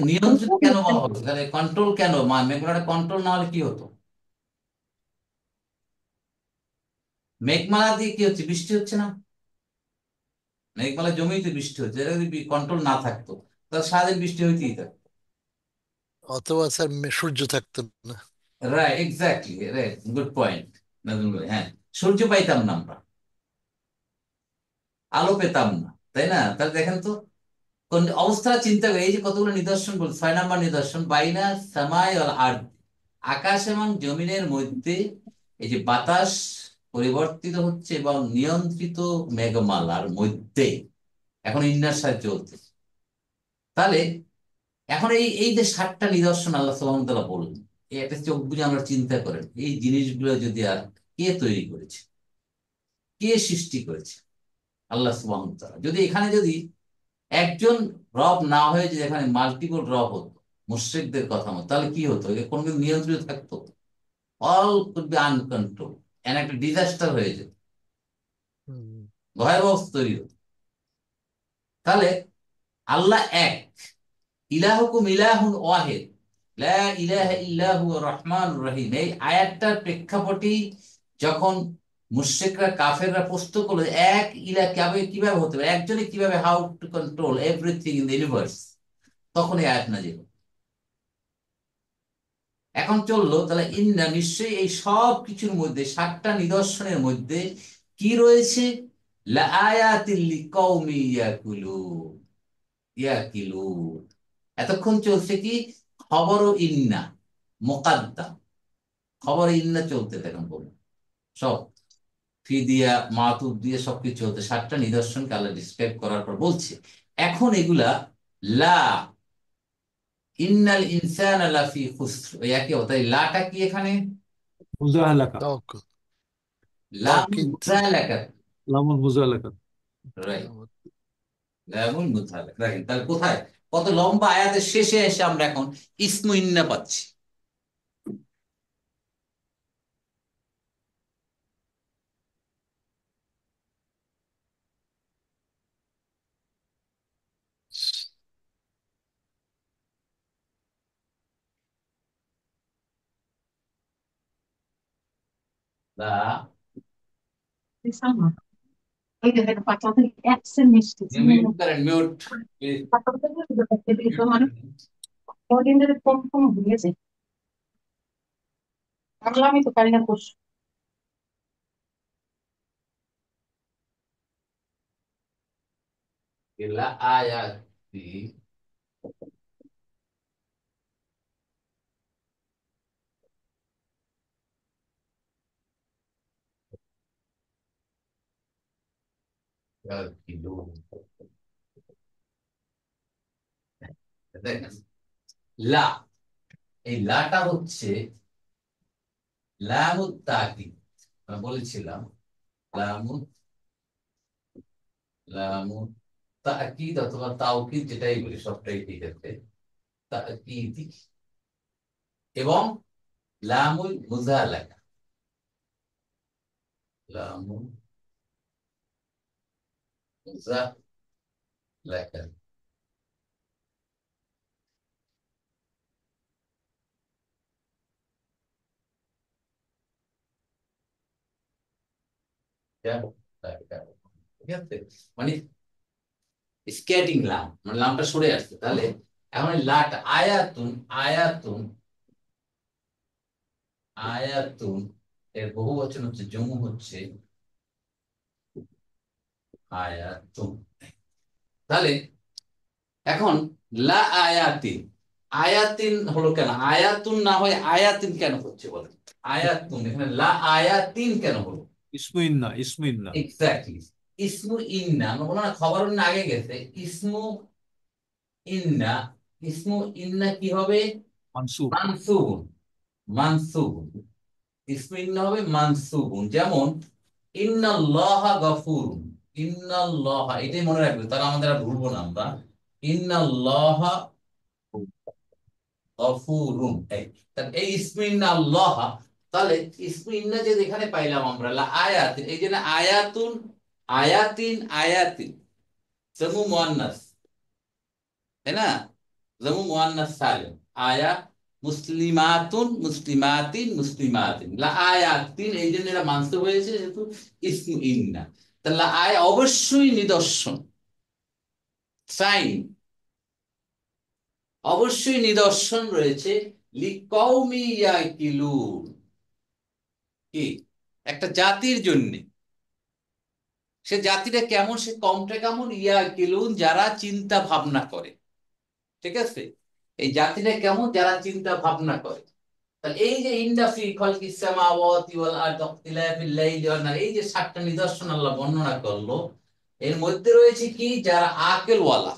নিয়ন্ত্রিত কেন বলা হলো, তাহলে কন্ট্রোল কেন, মেঘমালাটা কন্ট্রোল না হলে কি হতো? মেঘমালা দিয়ে কি হচ্ছে, বৃষ্টি হচ্ছে না? মেঘমালা জমিতে বৃষ্টি হচ্ছে, এটা যদি কন্ট্রোল না থাকতো তাহলে সারাদিন বৃষ্টি হইতেই থাকতো। অথবা স্যার সূর্য থাকতো না। Right, exactly, right, good point. হ্যাঁ, সূর্য পাইতাম না আমরা, আলো পেতাম না, তাই না? তাহলে দেখেন তো কোন অবস্থা চিন্তা করে, এই যে কতগুলো নিদর্শন বল, 6 নম্বর নিদর্শন, বাইনা সামাই আর আরদ, আকাশ এবং জমিনের মধ্যে এই যে বাতাস পরিবর্তিত হচ্ছে এবং নিয়ন্ত্রিত মেঘমালার মধ্যে এখন ইন্নার সাথে চলতেছে। তাহলে এখন এই এই যে 7টা নিদর্শন আল্লাহ সুবহানাহু ওয়া তাআলা বললেন, এই একটা চোখ বুজে আমরা চিন্তা করেন, এই জিনিসগুলো যদি আর কে তৈরি করেছে, কে সৃষ্টি করেছে? আল্লাহ সুবহানাহু ওয়া তাআলা। যদি এখানে যদি একজন রব না হয়ে যদি এখানে মাল্টিপল রব হতো মুশরিকদের কথা মতো, তাহলে কি হতো? এ কোনো নিয়ন্ত্রিত থাকতো? অল কুড বি আনকন্ট্রোল, একটা ডিজাস্টার হয়ে যেত, হুম। ভয়াবহ অবস্থা তৈরি হতো। তাহলে আল্লাহ এক, ইলাহুকুম ইলাহুন ওয়াহিদ, লা ইলাহা ইল্লা হুয়া রহমানুর রহিম, এই আয়াতটার প্রেক্ষাপটেই যখন মুশরিকরা কাফেররা প্রশ্ন করলো এক ইলাহ কিভাবে কিভাবে হতে পারে, একজনই কিভাবে, how to control everything in the universe, তখন এই আয়াত নাযিল হলো। এখন চললো, তাহলে ইন্না নিশ্চয়ই এই সব কিছুর মধ্যে, 7টা নিদর্শনের মধ্যে কি রয়েছে? লাআয়াতিল লিকাউমি ইয়াকুলুন, ইয়াকিলুন। এতক্ষণ চলছে কি, খবর ও ইন্না মোকাদ্দাম, খবর ইন্না চলতে দেখেন বলুন, সব ফি দিয়া মাতুব দিয়ে সবকিছু চলতে, 7টা নিদর্শনকে আল্লাহ ডিসক্রাইব করার পর বলছে এখন এগুলা লা, ইন্নাল ইনসানা লাফি খুসর, ওই একই কথা। এই লাটা কি এখানে? মুজাহালাকা, তাওকুদ। লাম তাওকিদ স্যার। মুতালাকা, লামুল মুজাহালাকা। রাইট, লামুল মুতালাকা। দেখেন তাহলে কোথায়, কত লম্বা আয়াতের শেষে এসে আমরা এখন ইসমু ইন্না পাচ্ছি। লা, Sama. Oye, pero para todo el semestre, si no, mute করেন, mute please. para todo el mundo, মানে ওদিনের কম কম হয়েছে আমি তো পারি না কোর্স লা আয়াতি ইয়াকিলুন। দেখেন লা, এই লাটা হচ্ছে লামুত তাকিদ, আমরা বলেছিলাম লামুত, লামুত তাকিদ অথবা তাওকিদ, যেটাই বলি সবটাই ঠিক আছে, তাকিদ। এবং লামুল মুজালাকা, লামুল মুজালাকা, ঠিক আছে? মানে স্কেটিং লাম, মানে লামটা সরে আসছে। তাহলে এখন এই লাট আয়াতুন, আয়াতুন, আয়াতুন এর বহু বচন হচ্ছে, জমু হচ্ছে আয়াতুন। তাহলে এখন লা আয়াতিন, আয়াতিন হলো কেন, আয়াতুন না হয় আয়াতিন কেন হচ্ছে বলেন? আয়াতুন এখানে লা আয়াতিন কেন হলো? ইসমু ইন্না, ইসমু ইন্না। এক্স্যাক্টলি, ইসমু ইন্না, আমরা বললাম না খবর না আগে গেছে, ইসমু ইন্না, ইসমু ইন্না কি হবে? মানসুব। মানসুবুন, মানসুবুন, ইসমু ইন্না হবে মানসুবুন। যেমন ইন্নাল্লাহা গাফুরুন, ইন্নাল্লাহা, এটাই মনে রাখবে, তারা আমাদের আর ভুলবো না আমরা। ইন্নাল্লাহা গফুরুন, এই তাহলে এই ইসমু ইন্নাল্লাহা, তাহলে ইসমু ইন্না যে এখানে পাইলাম আমরা লা আয়াতিন, এই জন্য আয়াতুন, আয়াতিন, আয়াতিন জামু মুয়ান্নাস, তাই না? জামু মুয়ান্নাস সালিম। আয়া মুসলিমাতুন, মুসলিমাতিন, মুসলিমাতিন, লা আয়াতিন এই জন্য এটা মানসুব হয়েছে যেহেতু ইসমু ইন্না। তাহলে লা আয়া অবশ্যই নিদর্শন, সাইন, অবশ্যই নিদর্শন রয়েছে লিকৌমি ইয়াকিলুন, কি একটা জাতির জন্য। সে জাতিটা কেমন, সে কমটা কেমন, ইয়াকিলুন যারা চিন্তা ভাবনা করে। ঠিক আছে, এই জাতিটা কেমন, যারা চিন্তা ভাবনা করে। তাহলে এই যে ইন্না ফি খালকিস সামাওয়াতি ওয়াল আরদি ওয়াখতিলাফিল লাইলি ওয়ান নাহার, এই যে সাতটা নিদর্শন আল্লাহ বর্ণনা করলো, এর মধ্যে রয়েছে কি, যারা আকলওয়ালা,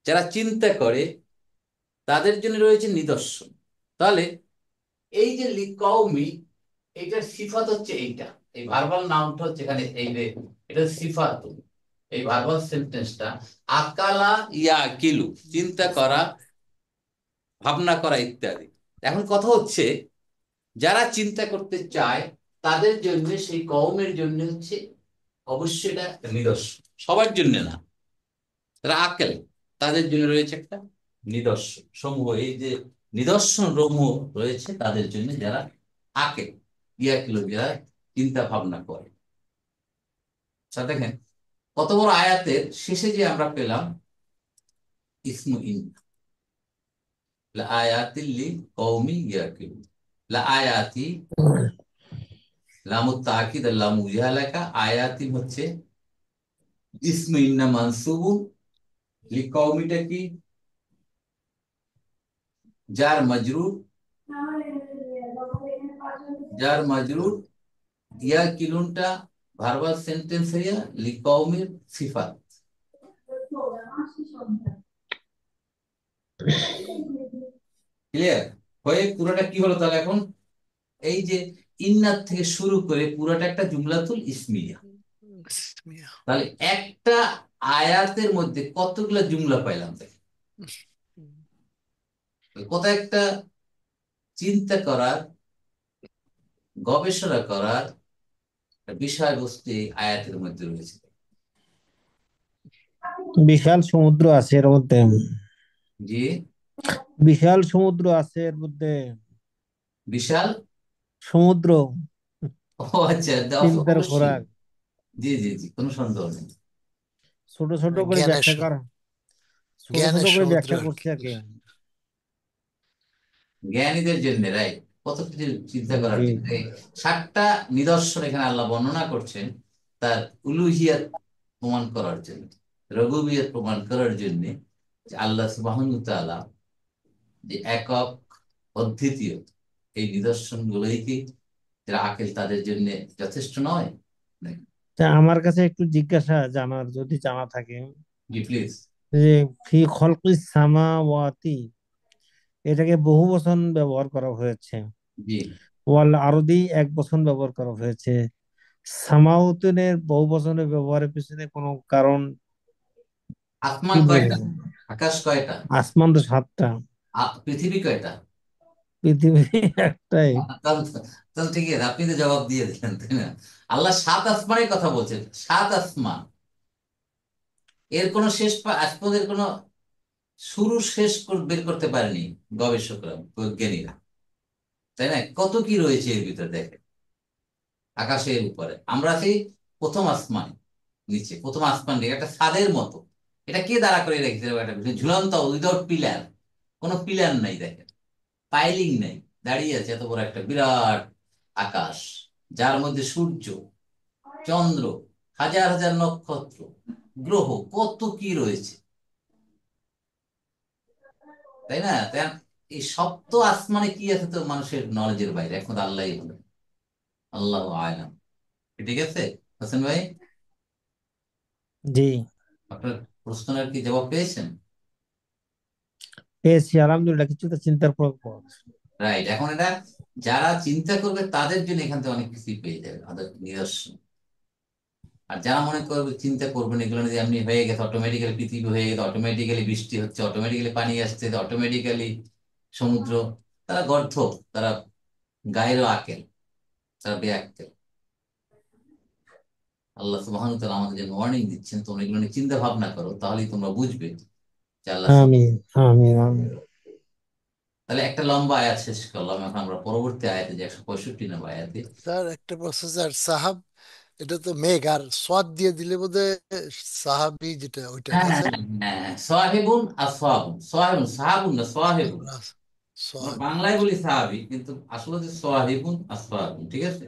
যারা চিন্তা করে, তাদের জন্য রয়েছে নিদর্শন। তাহলে এই যে লিকৌমি, এইটার সিফাত হচ্ছে এইটা, এই ভার্বাল নাউনটা হচ্ছে এখানে, এই যে এটা সিফাত, এই ভার্বাল সেন্টেন্সটা আকালা ইয়া কিলু, চিন্তা করা, ভাবনা করা ইত্যাদি। এখন কথা হচ্ছে, যারা চিন্তা করতে চায় তাদের জন্য, সেই কওমের জন্য হচ্ছে অবশ্যই এটা একটা নিদর্শন, সবার জন্য না। যারা আকেল, তাদের জন্য রয়েছে একটা নিদর্শন সমূহ, এই যে নিদর্শন সমূহ রয়েছে তাদের জন্য যারা আকেল, ইয়াকিল, যারা চিন্তা ভাবনা করে। আচ্ছা দেখেন, কত বড় আয়াতের শেষে যে আমরা পেলাম ইসমু ইন, লা আয়াতিল লিকৌমি ইয়াকিলুন, লা আয়াতি, লামুত তাকিদ আর লামু ইহালাকা, আয়াতি হচ্ছে ইসমু ইন্না মানসুবুন, লিকৌমিটা কি, যার মাজরুর, যার মাজরুর, ইয়া কিলুনটা ভার্বাল সেন্টেন্স হইয়া লিকৌমির সিফাত। ক্লিয়ার হয়ে পুরোটা কি হলো তাহলে এখন, এই যে ইন্নার থেকে শুরু করে পুরোটা একটা জুমলাতুল ইসমিয়া। তাহলে একটা আয়াতের মধ্যে কতগুলো জুমলা পাইলাম, দেখেন কত একটা চিন্তা করার, গবেষণা করার বিষয়বস্তু এই আয়াতের মধ্যে রয়েছে। বিশাল সমুদ্র আছে এর মধ্যে, জি, বিশাল সমুদ্র আছে এর মধ্যে, বিশাল সমুদ্র ও আচ্ছা, চিন্তার অবশ্যই, খোরাক। জি জি জি, কোনো সন্দেহ নেই। ছোট ছোট করে জ্ঞানের ব্যাখ্যা করা, ছোট ছোট জ্ঞানের করে সমুদ্র ব্যাখ্যা আর করছে কি। আর কি। জ্ঞানীদের জন্য, রাইট, কত কিছু চিন্তা করার জি জন্য এই সাতটা নিদর্শন এখানে আল্লাহ বর্ণনা করছেন, তার উলুহিয়াত প্রমাণ করার জন্য, রুবুবিয়ত প্রমাণ করার জন্য, যে আল্লাহ সুবহানাহু ওয়া তাআলা যে একক, অদ্বিতীয়, এই নিদর্শন গুলোই কি, যারা আকেল তাদের জন্য যথেষ্ট নয়? তা আমার কাছে একটু জিজ্ঞাসা জানার, যদি জানা থাকে, জি প্লিজ। যে ফি খলকিস সামাওয়াতি এটাকে বহু বচন ব্যবহার করা হয়েছে, জি, ওয়াল আরদি এক বচন ব্যবহার করা হয়েছে, সামাউতিনের বহু বচনের ব্যবহারের পিছনে কোনো কারণ কি আসমান বলে? কয়টা, আকাশ কয়টা, আসমান তো সাতটা, পৃথিবী কয়টা? পৃথিবী একটাই। তাহলে তাহলে ঠিক আছে, আপনি তো জবাব দিয়ে দিলেন, তাই না? আল্লাহ সাত আসমানের কথা বলছেন, সাত আসমান, এর কোনো শেষ আজ পর্যন্ত এর কোনো শুরু শেষ বের করতে পারেনি গবেষকরা, বৈজ্ঞানিকরা, তাই না? কত কি রয়েছে এর ভিতরে, দেখেন আকাশের উপরে আমরা আছি প্রথম আসমান, নিচে প্রথম আসমান রেখে একটা ছাদের মতো, এটা কে দাঁড়া করে রেখেছে এরকম একটা বিষয়? ঝুলন্ত, উইদাউট পিলার, কোনো পিলার নাই, দেখেন পাইলিং নেই, দাঁড়িয়ে আছে এত বড় একটা বিরাট আকাশ, যার মধ্যে সূর্য, চন্দ্র, হাজার হাজার নক্ষত্র, গ্রহ, কত কি রয়েছে, তাই না? তাই এই সপ্ত আসমানে কি আছে তো মানুষের নলেজের বাইরে, এখন আল্লাহই বলেন, আল্লাহ আলাম। ঠিক আছে হোসেন ভাই, জি আপনার প্রশ্নের কি জবাব পেয়েছেন? পেয়েছি আলহামদুলিল্লাহ, কিছুটা চিন্তার পর। রাইট, এখন এটা যারা চিন্তা করবে তাদের জন্য এখান থেকে অনেক কিছুই পেয়ে যাবে, আমাদের নিদর্শন। আর যারা মনে করবে চিন্তা করবেন এগুলো যদি এমনি হয়ে গেছে, অটোমেটিক্যালি পৃথিবী হয়ে গেছে, অটোমেটিক্যালি বৃষ্টি হচ্ছে, অটোমেটিক্যালি পানি আসছে, অটোমেটিক্যালি সমুদ্র, তারা গর্ধ, তারা গায়রো আকেল, তারা বেআক্কেল। আল্লাহ সুবহানাহু ওয়া তাআলা আমাদের জন্য ওয়ার্নিং দিচ্ছেন, তোমরা এগুলো নিয়ে চিন্তা ভাবনা করো, তাহলেই তোমরা বুঝবে যে আল্লাহ আমিন আমিন আমিন। তাহলে একটা লম্বা আয়াত শেষ করলাম, এখন আমরা পরবর্তী আয়াতে যে 165 নম্বর আয়াতে। স্যার একটা প্রশ্ন স্যার, সাহাব এটা তো মেঘ, আর সোয়াদ দিয়ে দিলে বোধহয় সাহাবি যেটা ওইটা হ্যাঁ না হ্যাঁ স্যার? হ্যাঁ, সাহিবুন আসহাবুন, সাহিবুন সাহাবুন না সাহিবুন। আমরা সোয়াবি। বাংলায় বলি সাহাবি, কিন্তু আসলে হচ্ছে সাহিবুন আসহাবুন, ঠিক আছে।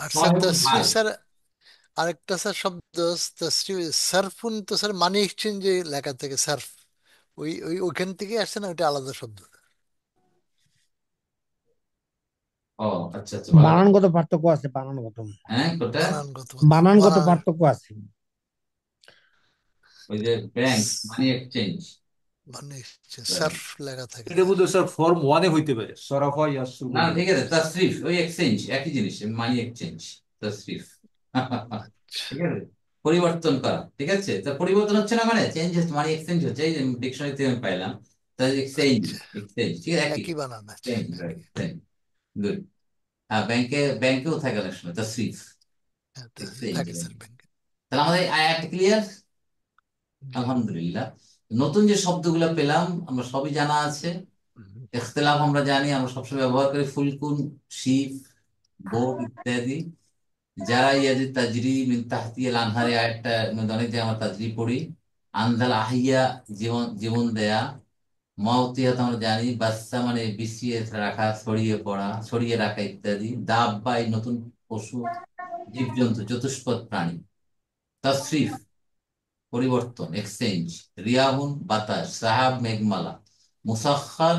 আর স্যার সাহিবুন তসরিফ ভাই। স্যার, আরেকটা স্যার শব্দ তসরিফ, সারফুন তো স্যার মানি এক্সচেঞ্জে লেখা থেকে সার্ফ, ওইখান থেকে আসছে না, ওইটা আলাদা শব্দ? ও আচ্ছা আচ্ছা, ভালো কথা। বানানগত পার্থক্য আছে, বানানগত হ্যাঁ কোটা, বানানগত বানানগত বানান। পার্থক্য আছে। ওই যে ব্যাংক মানি এক্সচেঞ্জ। মানে সার্ফ লেখা থাকে। এটা বোধহয় স্যার ফর্ম 1-এ হইতে পারে, সরাফা ইয়াসরু না বলে। ঠিক আছে, তাসরিফ ওই এক্সচেঞ্জ, একই জিনিস, মানি এক্সচেঞ্জ, তাসরিফ। আচ্ছা ঠিক আছে, পরিবর্তন করা, ঠিক আছে। তা পরিবর্তন হচ্ছে না, মানে চেঞ্জ হচ্ছে, মানি এক্সচেঞ্জ হচ্ছে, এই ডিকশনারিতে আমি পাইলাম। তাই এক্সচেঞ্জ, আচ্ছা, এক্সচেঞ্জ ঠিক আছে, একই একই বানান আছে। Change, right, good. হ্যাঁ, ব্যাংকেও থাকে অনেক সময় তাসরিফ, হ্যাঁ, এক্সচেঞ্জ। থাকে স্যার ব্যাংকে। তাহলে আমাদের এই আয়াতটা ক্লিয়ার, আলহামদুলিল্লাহ। নতুন যে শব্দগুলো পেলাম আমরা সবই জানা আছে। ইখতিলাফ আমরা জানি, আমরা সবসময় ব্যবহার করি, ফুলকুন, শিফ, বোর্ড ইত্যাদি। যারা ইয়াদি তাজরি মিন তাহতিল আনহারে আয়াতটা মধ্যে অনেক জায়গায় আমরা তাজরি পড়ি। আনজাল আহিয়া, জীবন জীবন দেয়া। মাউতিয়াত আমরা জানি, বাচ্চা মানে বিছিয়ে রাখা, ছড়িয়ে পড়া, ছড়িয়ে রাখা ইত্যাদি। দাব্বা এই নতুন পশু, জীবজন্তু, চতুষ্পদ প্রাণী। তাসরিফ পরিবর্তন, এক্সচেঞ্জ। রিয়াহুন বাতাস, সাহাব মেঘমালা। মুসাখখার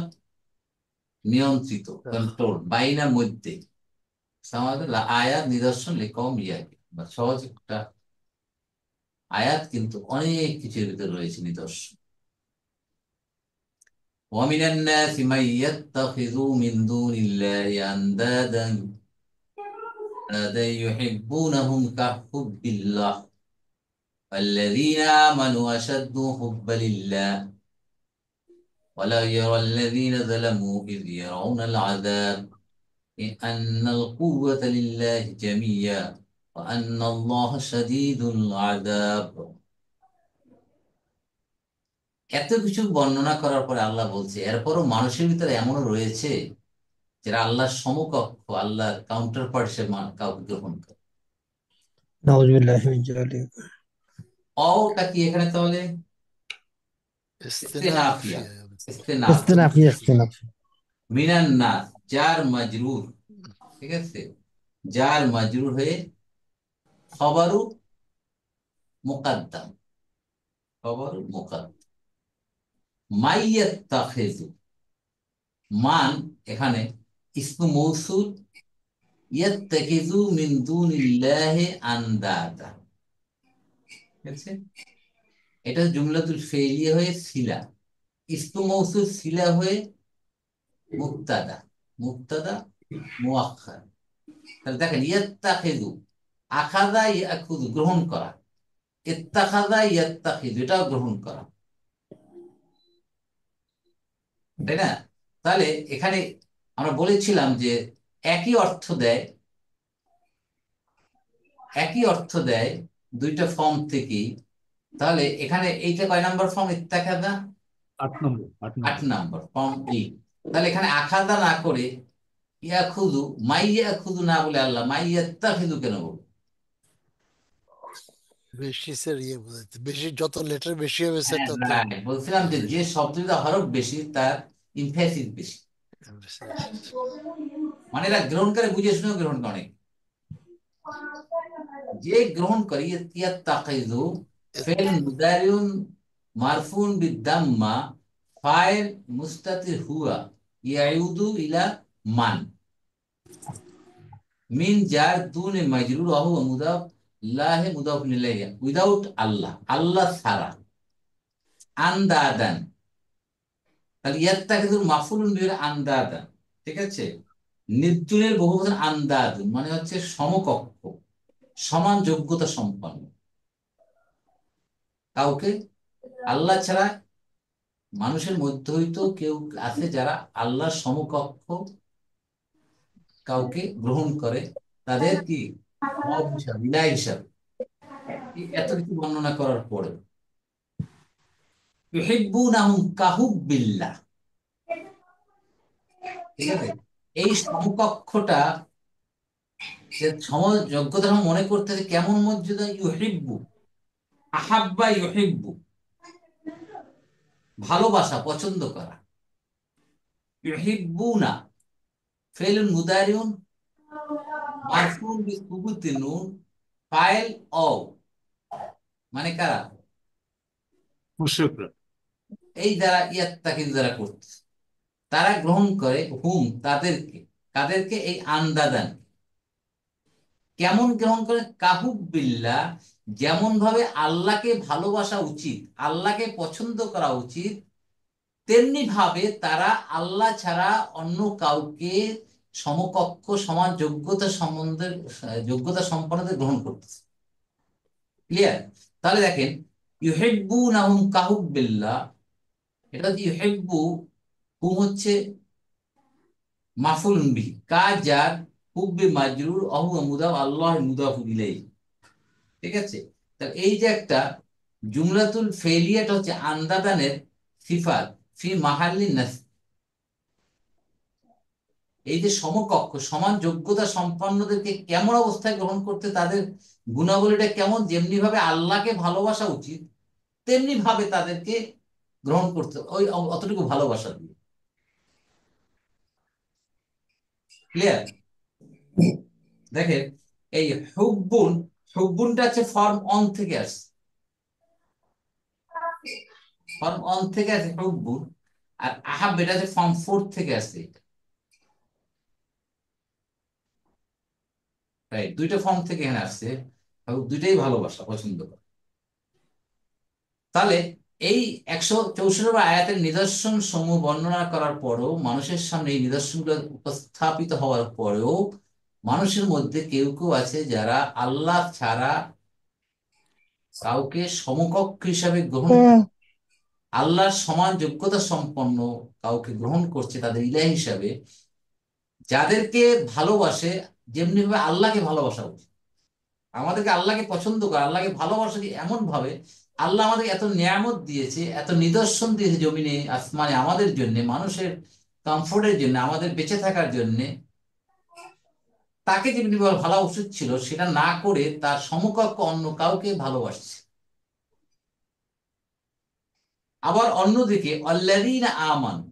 নিয়ন্ত্রিত, কন্ট্রোল, বাইনা মধ্যে। আমাদের আয়াত নিদর্শন লিকম ইয়াকি, বা সহজ একটা আয়াত, কিন্তু অনেক কিছুর ভিতরে রয়েছে নিদর্শন। ومن الناس من يتخذ من دون الله أندادا يحبونهم كحب الله والذين آمنوا أشد حبا لله ولا يرى الذين ظلموا إذ يرون العذاب أن القوة لله جميعا وأن الله شديد العذاب। এত কিছু বর্ণনা করার পরে আল্লাহ বলছে, এরপরও মানুষের ভিতরে এমনও রয়েছে যারা আল্লাহর সমকক্ষ, আল্লাহর কাউন্টার পার্ট সে কাউকে গ্রহণ করে। নাউজুবিল্লাহি মিন যালিক। অটা কি এখানে তাহলে? ইস্তেনাফিয়া, ইস্তেনাফিয়া। ইস্তেনাফ। ইস্তিনাফি ইস্তিনাফি। মিনান নাস, যার মাজরুর, ঠিক আছে, যার মাজরুর হয়ে খবরু মুকাদ্দাম, খবরু মুকাদ্দাম। মাইয়াত্তাখিযু, মান এখানে ইসমু মৌসুল, ইয়াত্তাখিযু মিন দুনিল্লাহি আনদাদা, ঠিক আছে। এটা জুমলাতুল ফেইলিয়া হয়ে সিলা, ইসমু মৌসুল সিলা হয়ে মুবতাদা, মুবতাদা মুআক্খার। তাহলে দেখেন, ইয়াত্তাখিযু, আখাযা ইয়াখুযু গ্রহণ করা, ইত্তাখাযা ইয়াত্তাখিযু এটাও গ্রহণ করা, তাই না? তাহলে এখানে আমরা বলেছিলাম যে একই অর্থ দেয়, একই অর্থ দেয় দুইটা ফর্ম থেকেই। তাহলে এখানে এইটা কয় নাম্বার ফর্ম? ইত্তাখাযা 8 নম্বর, 8 8 নম্বর। নাম্বার ফর্ম এই। তাহলে এখানে আখাযা না করে ইয়াখুযু, মাইয়াখুযু না বলে আল্লাহ মাইয়াত্তাখিযু কেন বলল? বেশি স্যার ইয়ে বোঝাচ্ছে, বেশি যত লেটার বেশি হবে স্যার হ্যাঁ তত রাইট, বলছিলাম যে যে শব্দটা হরফ বেশি তার ইমফ্যাসিস বেশি, মানে এরা গ্রহণ করে, বুঝে শুনেও গ্রহণ করে। যে গ্রহণ করে ইয়াত্তাখিযু ফিল মুদারিউন মারফুন বিদাম্মা, ফাইল মুস্তাতির হুয়া, ইয়াউদু ইলা মান, মিন যার দুনে মাজরুর ওয়া হুয়া মুদাফ, লাহে মুদাফ ইলাইহি, উইদাউট আল্লাহ, আল্লাহ ছাড়া। আন্দাদান, তাহলে ইয়াত্তাখিযুর মাফউলুন বিহি আন্দাদান, ঠিক আছে। নির্জনের বহুবচন আন্দাদুন, মানে হচ্ছে সমকক্ষ, সমান যোগ্যতা সম্পন্ন কাউকে। আল্লাহ ছাড়া মানুষের মধ্য হইতেও কেউ আছে যারা আল্লাহর সমকক্ষ, কাউকে গ্রহণ করে তাদের কি রব হিসাবে, ইলাহ হিসাবে। এত কিছু বর্ণনা করার পরে ইউহিব্বুনাহুম কাহুব্বিল্লাহ, ঠিক আছে, এই সমকক্ষটা যে যোগ্যতা মনে করতে হবে কেমন মর্যাদা। ইউহিব্বু, আহাব্বা ইউহিব্বু, ভালোবাসা, পছন্দ করা। ইউহিব্বুনা ফেলুন মুদারিউন মারফুউন বিসুবুতি নুন, ফাইল অ, মানে কারা? মুশরিকরা। এই যারা ইয়াত্তাকিন যারা করতেছে, তারা গ্রহণ করে হুম তাদেরকে, কাদেরকে? এই আন্দাদান। কেমন গ্রহণ করে? কাহুবিল্লাহ, যেমন ভাবে আল্লাহকে ভালোবাসা উচিত, আল্লাহকে পছন্দ করা উচিত, তেমনি ভাবে তারা আল্লাহ ছাড়া অন্য কাউকে সমকক্ষ, সমান যোগ্যতা সম্বন্ধে, যোগ্যতা সম্পন্নদের গ্রহণ করতেছে। ক্লিয়ার? তাহলে দেখেন, ইউহিব্বুনাহুম কাহুবিল্লাহ, এটা হচ্ছে ইউহিব্বু, হুম হচ্ছে মাফুলুন বিহি, কাজ যার, হুব্বি মাজরুর, অহু মুদাফ, আল্লাহ মুদাফু ইলাইহি। ঠিক আছে? তাহলে এই যে একটা জুমলাতুল ফেলিয়াটা হচ্ছে আন্দাদানের সিফাত ফি মাহাল্লিন নাসব। এই যে সমকক্ষ, সমান যোগ্যতা সম্পন্নদেরকে কেমন অবস্থায় গ্রহণ করতে, তাদের গুণাবলীটা কেমন, যেমনি ভাবে আল্লাহকে ভালোবাসা উচিত তেমনি ভাবে তাদেরকে গ্রহণ করতে, ওই অতটুকু ভালোবাসা দিয়ে। ক্লিয়ার? দেখেন, এই হুব্বুন, হুব্বুনটা হচ্ছে ফর্ম অন থেকে আসছে, ফর্ম অন থেকে আসে হুব্বুন। আর আহাব এটা হচ্ছে ফর্ম ফোর থেকে আসছে। রাইট, দুইটা ফর্ম থেকে এখানে আসছে, দুইটাই ভালোবাসা, পছন্দ করা। তাহলে এই 164 আয়াতের নিদর্শন সমূহ বর্ণনা করার পরেও, মানুষের সামনে এই নিদর্শনগুলো উপস্থাপিত হওয়ার পরেও, মানুষের মধ্যে কেউ কেউ আছে যারা আল্লাহ ছাড়া কাউকে সমকক্ষ হিসাবে গ্রহণ, আল্লাহর সমান যোগ্যতা সম্পন্ন কাউকে গ্রহণ করছে তাদের ইলাহ হিসাবে, যাদেরকে ভালোবাসে যেমনি ভাবে আল্লাহকে ভালোবাসা উচিত। আমাদেরকে আল্লাহকে পছন্দ করে, আল্লাহকে ভালোবাসা কি এমন ভাবে, আল্লাহ আমাদের এত নিয়ামত দিয়েছে, এত নিদর্শন দিয়েছে জমিনে আসমানে আমাদের জন্য, মানুষের কমফোর্টের জন্য, আমাদের বেঁচে থাকার জন্য, তাকে যেমনি ভালো উচিত ছিল সেটা না করে তার সমকক্ষ অন্য কাউকে ভালোবাসছে। আবার অন্যদিকে আল্লাযীনা আমানু,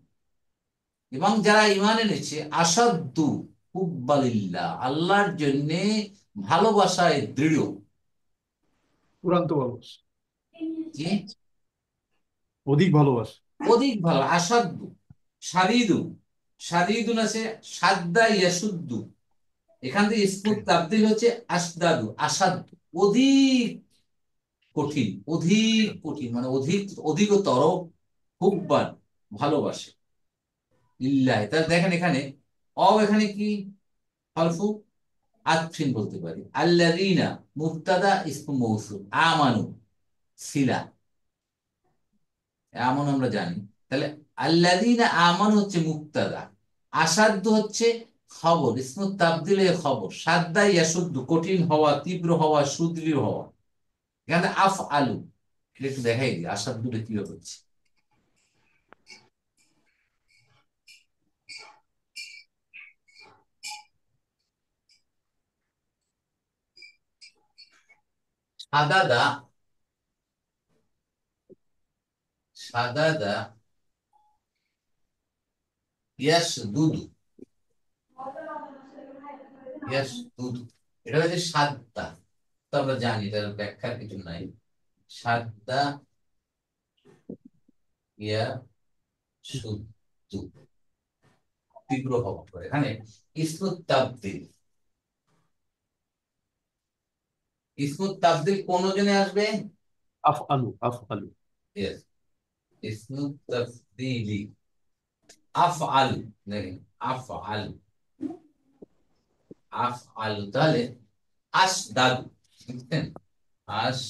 এবং যারা ঈমান এনেছে, আসাদ্দু হুব্বালিল্লাহ, আল্লাহর জন্য ভালোবাসায় দৃঢ়। চূড়ান্ত ভালোবাসা, যে অধিক ভালোবাসা। অধিক ভালো, আসাদ্দু, সাদিদু, সাদিদুন আছে, সাদ্দা ইয়াসুদ্দু, এখান থেকে ইসমুত তাবদীল হচ্ছে আসদাদু, আসাদ্দু, অধিক কঠিন, অধিক কঠিন মানে অধিক, অধিকতর, হুব্বান ভালোবাসে, লিল্লাহ। তাহলে দেখেন এখানে এখানে কি হরফু আতফিন বলতে পারি। আল্লাযীনা মুবতাদা ইসমু মৌসুল, আমানু সিলা, এমন আমরা জানি। তাহলে আল্লাযীনা আমানু হচ্ছে মুবতাদা, আসাদ্দু হচ্ছে খবর, ইসমু তাবদীলে খবর, সাদ্দা ইয়াসুদ্দু কঠিন হওয়া, তীব্র হওয়া, সুদৃঢ় হওয়া। এখানে আফ আলু, এটা একটু দেখাই দিই আসাদ্দুটা কিভাবে হচ্ছে। সাদাদা, সাদাদা ইয়াসদুদু, ইয়াসদুদু, এটা হচ্ছে সাদ্দা। তো আমরা জানি এটার ব্যাখ্যার কিছু নাই। সাদ্দা ইয়া সুদ্দু, তীব্র হওয়া করে। এখানে ইসমুত তাবদীল, ইসমুত তাবদীল কোন জনে আসবে? আফ আলু, আফ আলু। ইয়েস, ইসমুত তাবদীলি আফআল, দেখেন আফআল, আফআল, তাহলে আসদাদু, বুঝছেন? আস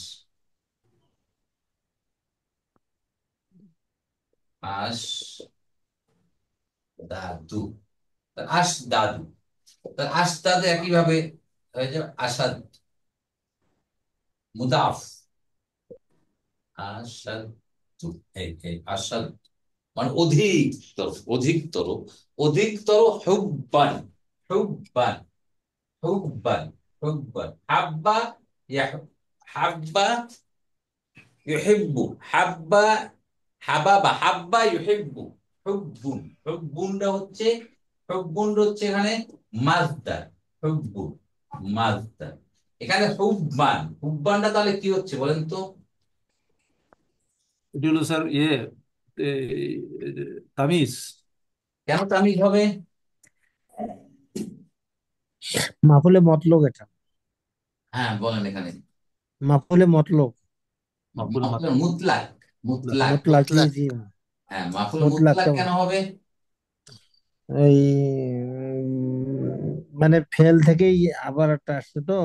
আস দাদু, আসদাদু, তার আস্তাদ একইভাবে হয়ে যাবে আসাদ, মুদাফ, আসাদ, এই আসাদ মানে অধিকতর, অধিকতর, অধিকতর, হুব্বান, হুব্বান, হুব্বান, হুব্বান, হাব্বা, হাব্বা ইউহিব্বু, হাব্বা, হাবাবা, হাব্বা ইউহিব্বু, হুব্বুন, হুব্বুনটা হচ্ছে, হুব্বুনটা হচ্ছে এখানে মাজদার, হুব্বুন মাজদার। এখানে হুব্বান, হুব্বানটা তাহলে কি হচ্ছে বলেন তো? এটি হলো স্যার এ, তামিজ। কেন তামিজ হবে? মাফুলে মতলব এটা। হ্যাঁ বলেন এখানে। মাফুলে মতলব। মাকুল মাফুল মুতলাক, মাতলাক। মুতলাক। মুতলাক, জি মুতলাক। জি। হ্যাঁ মাফুল মুতলাক মুতলাকটা কেন হবে? এই মানে ফেল থেকেই আবার একটা আসছে তো,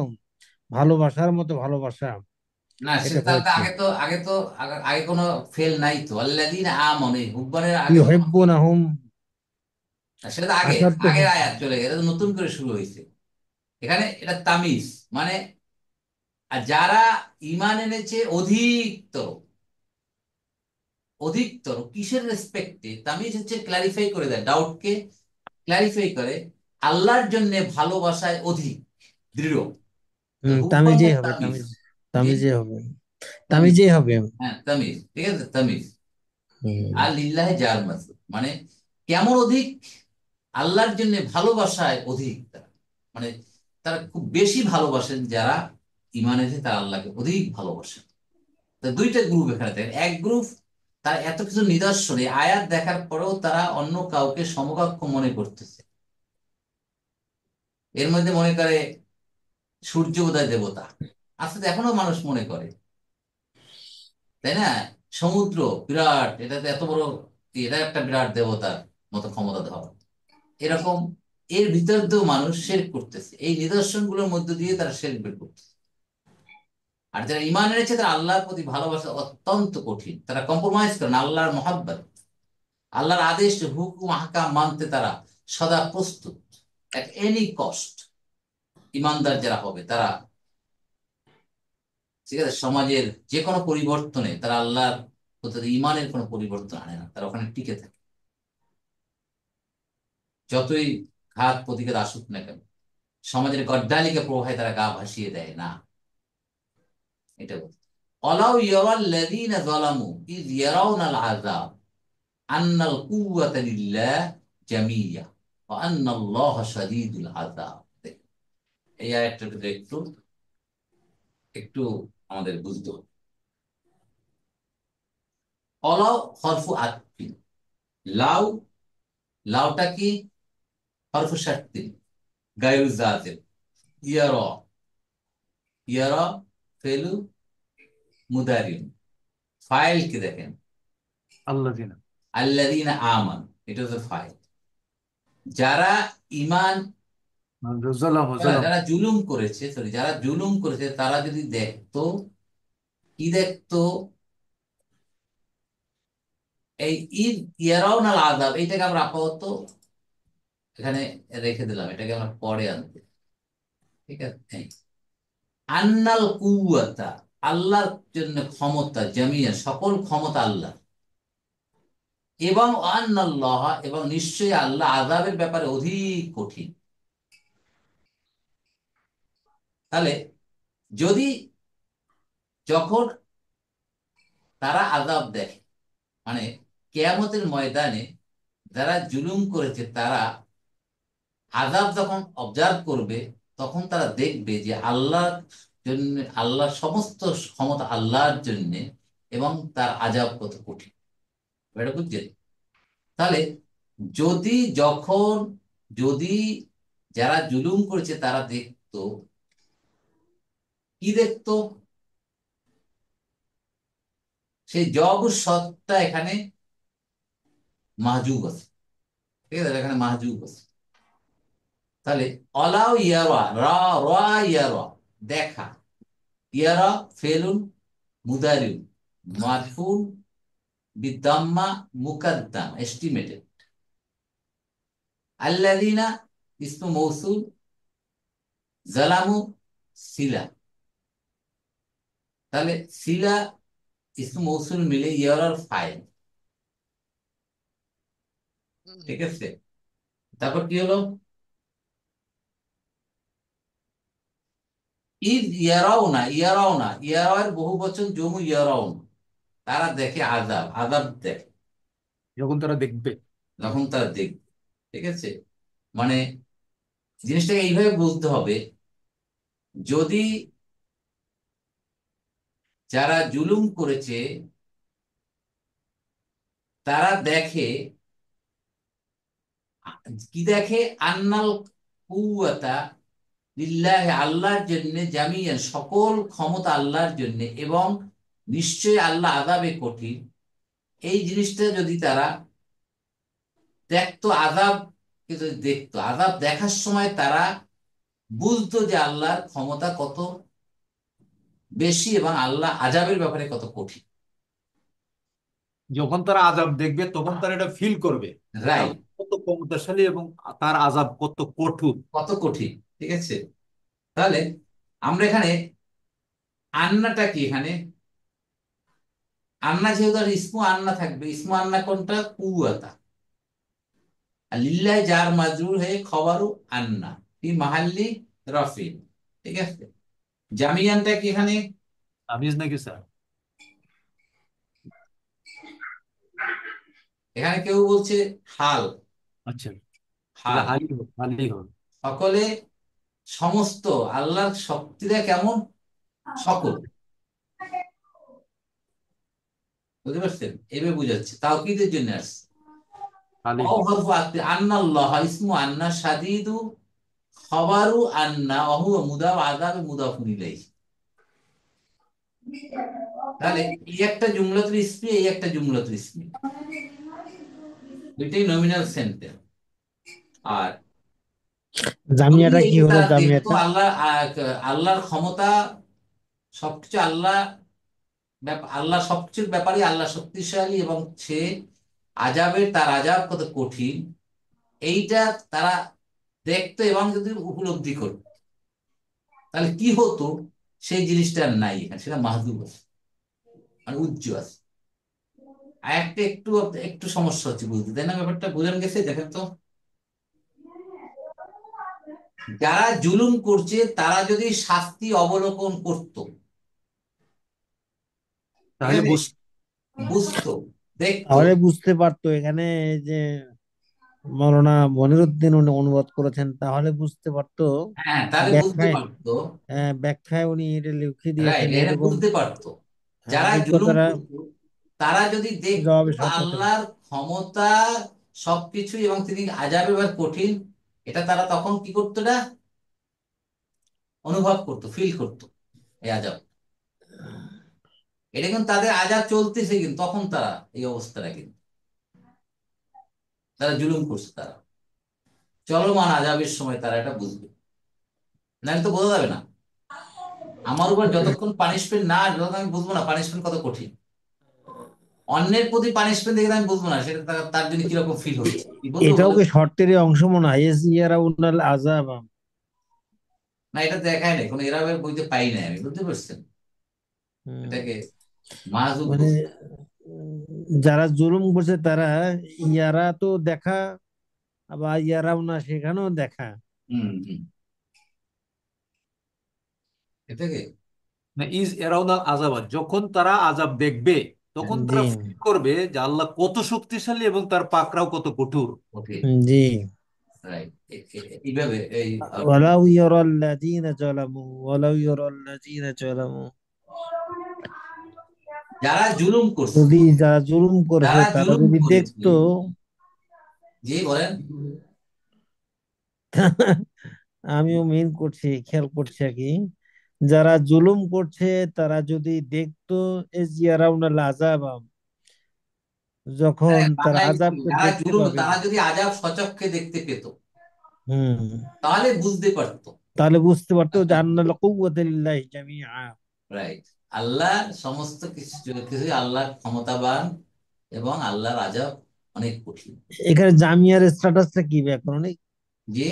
ভালোবাসার মতো ভালোবাসা, না সে এটা তাহলে তো হয়েছে। আগে তো আগে কোনো ফেল নাই তো, আল্লাযীনা আমানু, এই হুব্বানের আগে তো কোনো ফেল, ইউহিব্বুনাহুম, সেটা তো আগে, আসাদ তো আগের আয়াত চলে গেছে, এটা তো নতুন করে শুরু হয়েছে। এখানে এটা তামিজ মানে, আর যারা ঈমান এনেছে অধিকতর, অধিকতর কিসের রেসপেক্টে? তামিজ হচ্ছে ক্লারিফাই করে দেয়, ডাউটকে ক্লারিফাই করে, আল্লাহর জন্য ভালোবাসায় অধিক দৃঢ়। তো হুব্বানটা তামিজেই হবে, তামিজ। তামিজ, জি তামিজে হবে, তামিজ, তামিজেই হবে। হ্যাঁ তামিজ, ঠিক আছে তামিজ। হুম, আর লিল্লাহে জার মাসুল মানে কেমন অধিক? আল্লাহর জন্য ভালোবাসায় অধিক তারা, মানে তারা খুব বেশি ভালোবাসেন, যারা ঈমান এনেছে তারা আল্লাহকে অধিক ভালোবাসেন। তো দুইটা গ্রুপ এখানে দেখেন, এক গ্রুপ তারা এত কিছু নিদর্শন এই আয়াত দেখার পরেও তারা অন্য কাউকে সমকক্ষ মনে করতেছে। এর মধ্যে মনে করে সূর্য বোধহয় দেবতা, আসলে এখনো মানুষ মনে করে, তাই না? সমুদ্র বিরাট, এটা তো এত বড়, এটা একটা বিরাট দেবতার মতো ক্ষমতা দেওয়া, এরকম। এর ভিতর দিয়েও মানুষ শিরক করতেছে, এই নিদর্শনগুলোর মধ্যে দিয়ে তারা শিরক বের করতেছে। আর যারা ঈমান এনেছে তারা আল্লাহর প্রতি ভালোবাসা অত্যন্ত কঠিন, তারা কম্প্রোমাইজ করে না, আল্লাহর মহাব্বত, আল্লাহর আদেশ হুকুম আহকাম মানতে তারা সদা প্রস্তুত, এট এনি কস্ট। ঈমানদার যারা হবে তারা, ঠিক আছে, সমাজের যে কোনো পরিবর্তনে তারা আল্লাহর প্রতি ঈমানের কোনো পরিবর্তন আনে না, তারা ওখানে টিকে থাকে, যতই ঘাত প্রতিঘাত আসুক না কেন, সমাজের গড্ডালিকা প্রবাহে তারা গা ভাসিয়ে দেয় না। এটা বলছে অলাউ ইয়ারাল্লাযীনা যালামু ইয ইয়ারাউনাল আযাব আন্নাল কুওয়াতা লিল্লাহ জামিয়া ওয়া আন্নাল্লাহা শাদীদুল আযাব। এই আয়াতটা একটু একটু আমাদের বুঝতে হবে। অলাউ হরফু আতফিন, লাউ, লাউটা কি? হরফু শার্তিন, গায়রু জাতির। ইয়ারা, ইয়ারা ফেলু মুদারিন, ফাইল কি দেখেন, আল্লাহ দিনা। আল্লাযীনা আমানু, এটা হচ্ছে ফাইল। যারা ঈমান, জালাম জালাম। যারা জুলুম করেছে, সরি, যারা জুলুম করেছে তারা যদি দেখতো, কি দেখতো? এই ঈদ ইয়ারাউনাল আযাব, এইটাকে আমরা আপাতত এখানে রেখে দিলাম, এটাকে আমরা পরে আনতে, ঠিক আছে? আন্নাল কুওয়াতা, আল্লাহর জন্য ক্ষমতা, জামিয়া সকল ক্ষমতা আল্লাহ, এবং আন্নাল্লাহ, এবং নিশ্চয়ই আল্লাহ আযাবের ব্যাপারে অধিক কঠিন। তাহলে যদি, যখন তারা আযাব দেখে, মানে কিয়ামতের ময়দানে যারা জুলুম করেছে তারা আযাব যখন অবজার্ভ করবে, তখন তারা দেখবে যে আল্লাহর জন্য, আল্লাহর সমস্ত ক্ষমতা আল্লাহর জন্য, এবং তার আযাব কত কঠিন, এটা বুঝছেন? তাহলে যদি, যখন, যদি যারা জুলুম করেছে তারা দেখতো, কি দেখতো? সেই জব সত্তা এখানে মাহজুব আছে, ঠিক আছে, এখানে মাহজুব আছে। তাহলে অলাও ইয়ারা, রা, রা ইয়ারা, দেখা, ইয়ারা ফেলুন মুদারিউ মারফুন বিদাম্মা মুকাদ্দাম এস্টিমেটেড, আল্লাযীনা ইসমু মৌসুল, জালামু সিলা। তাহলে সিলা ইসমু মৌসুল মিলে ইয়ারার ফাইল, ঠিক আছে। তারপর কি হলো, ঈদ ইয়ারাও না, ইয়ারাও না, ইয়ারাও এর বহু বচন জমু ইয়ারাও না। তারা দেখে আযাব, আযাব দেখে যখন তারা দেখবে। যখন তারা দেখবে, ঠিক আছে। মানে জিনিসটাকে এইভাবে বুঝতে হবে, যদি যারা জুলুম করেছে তারা দেখে, কি দেখে, আন্নাল কুওয়াতা লিল্লাহি, আল্লাহর জন্য, জামিয়ান সকল ক্ষমতা আল্লাহর জন্য, এবং নিশ্চয়ই আল্লাহ আযাবে কঠিন। এই জিনিসটা যদি তারা দেখতো, আযাব যদি দেখতো, আযাব দেখার সময় তারা বুঝতো যে আল্লাহর ক্ষমতা কত বেশি এবং আল্লাহ আযাবের ব্যাপারে কত কঠিন। যখন তারা আযাব দেখবে তখন তারা এটা ফিল করবে যে রাইট, আল্লাহ কত ক্ষমতাশালী এবং তার আযাব কত কঠোর। কত কঠিন, ঠিক আছে। তাহলে আমরা এখানে আন্নাটা কি, এখানে আন্না যেহেতু আর ইসমু আন্না থাকবে, ইসমু আন্না কোনটা, কুয়াতা। আর লিল্লাহি জার মাজরুর হয়ে খবরু আন্না ফি মাহাল্লি রফিন, ঠিক আছে। জামিয়ানটা কি এখানে, তামিজ নাকি স্যার? এখানে কেউ বলছে হাল, আচ্ছা, তাহলে হাল। হালি হোক, হালি হোক। সকলে, সমস্ত, আল্লাহর শক্তিটা কেমন, সকল, বুঝতে পারছেন, এভাবে বুঝাচ্ছে, তাওকীদের জন্য আসছে। হালি অ হরফ আত্মি, আন্নাল্লাহ ইসমু আন্না শাদীদু খবরু আন্না অহু মুদাফ আযাব মুদাফুন ইলাইহি। তাহলে এই একটা জুমলাতুল ইসমি, এই একটা জুমলাতুল ইসমি, দুইটাই নমিনাল সেন্টেন্স। আর যদি জামিয়াটা এই কি যে হলো, তারা দেখতো জামিয়াটা? আল্লাহ, আল্লাহর ক্ষমতা, সবকিছু আল্লাহ, আল্লাহ সবকিছুর ব্যাপারে আল্লাহ শক্তিশালী এবং সে আযাবের, তার আযাব কত কঠিন, এইটা তারা দেখতো এবং যদি উপলব্ধি করতো, তাহলে কি হতো, সেই জিনিসটা আর নাই এখানে, সেটা মাহজুব আছে, মানে উজ্জ আছে। আর একটা একটু একটু সমস্যা হচ্ছে বুঝতে, তাই না? ব্যাপারটা বোঝান গেছে, দেখেন তো। যারা জুলুম করছে তারা যদি শাস্তি অবলোকন করত, ঠিক তাহলে আছে, বুঝতো, দেখতো। তাহলে বুঝতে পারতো। এখানে এই যে মাওলানা মনিরুদ্দিন উনি অনুবাদ করেছেন, তাহলে বুঝতে পারতো। হ্যাঁ, তাহলে বুঝতে ব্যাখ্যায়, পারতো। ব্যাখ্যায় উনি এটা লিখে রাইট, দিয়েছেন এখানে এরকম। বুঝতে পারতো। যারা এই জুলুম কথাটা করতো তারা যদি দেখতো জবাবে শর্ত। আল্লাহর ক্ষমতা সবকিছু এবং তিনি আযাব এবার কঠিন, এটা তারা তখন কি করতো, না অনুভব করতো, ফিল করতো এই আযাব। এটা কিন্তু তাদের আযাব চলতেছে, কিন্তু তখন তারা এই অবস্থাটা, কিন্তু তারা জুলুম করছে, তারা চলমান আযাবের সময় তারা এটা বুঝবে, নাহলে তো বোঝা যাবে না। আমার উপর যতক্ষণ পানিশমেন্ট না আসবে ততক্ষণ আমি বুঝবো না পানিশমেন্ট কত কঠিন। অন্যের প্রতি পানিশমেন্ট দেখে আমি বুঝবো না সেটা তার জন্য কিরকম ফিল হচ্ছে, কি বুঝবো এটাও বলে? কি শর্তেরই অংশ মনে হয়? এস ইয়ারাউনাল আযাব। না, এটা দেখায় নাই, কোনো এরাবের বইতে পাই নাই আমি, বুঝতে পারছেন। হুম, এটাকে মাহুব মানে বলছে। যারা জুলুম করছে তারা, ইয়ারা তো দেখা, আবার ইয়ারাও না সেখানেও দেখা। হম হম, এটাকে না, ইজ এরাউনা আযাব, যখন তারা আযাব দেখবে তখন জি, তারা ফিল করবে যে আল্লাহ কত শক্তিশালী এবং তার পাকড়াও কত কঠোর। ওকে, জি। রাইট, এইভাবে এই ওয়ালাউ ইয়ারাল্লাযীনা জালামু, ওয়ালাউ ইয়ারাল্লাযীনা জালামু। যারা জুলুম করছে, যদি যারা জুলুম করেছে যারা তারা জুলুম যদি করেছে, দেখতো, জি বলেন। আমিও মেন করছি, খেয়াল করছি আর কি, যারা জুলুম করছে তারা যদি দেখতো ইজ ইয়ারাউনাল আযাব, যখন হ্যাঁ, তারা বাংলায় লিখুন, আযাবকে যারা দেখতে জুলুম, পাবে। তারা যদি আযাব সচক্ষে দেখতে পেত হুম, তাহলে বুঝতে পারতো। তাহলে বুঝতে পারতো যে আন্নাল কুওয়াতা লিল্লাহি জামিআ। রাইট, আল্লাহ সমস্ত কিছু, কিছু আল্লাহ ক্ষমতাবান এবং আল্লাহর আযাব অনেক কঠিন। এখানে জামিয়ার স্ট্যাটাসটা কি ব্যাকরণিক? জি,